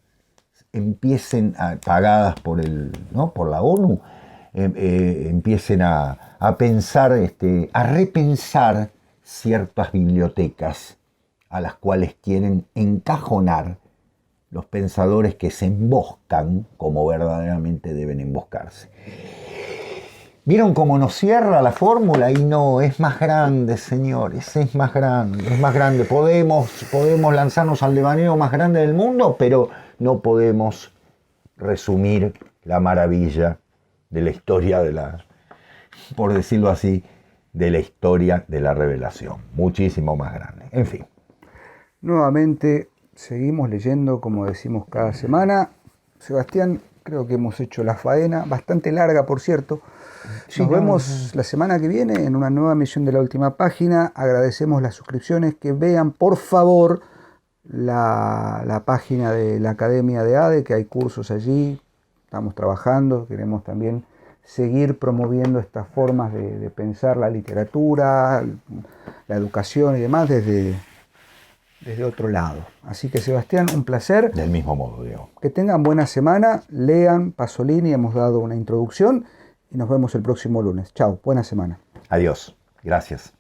empiecen, pagadas por la ONU, empiecen a pensar, a repensar ciertas bibliotecas a las cuales quieren encajonar los pensadores que se emboscan como verdaderamente deben emboscarse. ¿Vieron cómo nos cierra la fórmula? Y no, es más grande, señores, es más grande. Podemos lanzarnos al devaneo más grande del mundo, pero no podemos resumir la maravilla de la historia por decirlo así, de la historia de la revelación. Muchísimo más grande. En fin. Nuevamente seguimos leyendo, como decimos cada semana. Sebastián, creo que hemos hecho la faena, bastante larga, por cierto. Nos vemos la semana que viene en una nueva emisión de La Última Página. Agradecemos las suscripciones. Que vean, por favor, la página de la Academia de ADE, que hay cursos allí. Estamos trabajando, queremos también seguir promoviendo estas formas de pensar la literatura, la educación y demás desde otro lado. Así que, Sebastián, un placer. Del mismo modo, Diego. Que tengan buena semana, lean Pasolini, hemos dado una introducción y nos vemos el próximo lunes. Chao, buena semana. Adiós, gracias.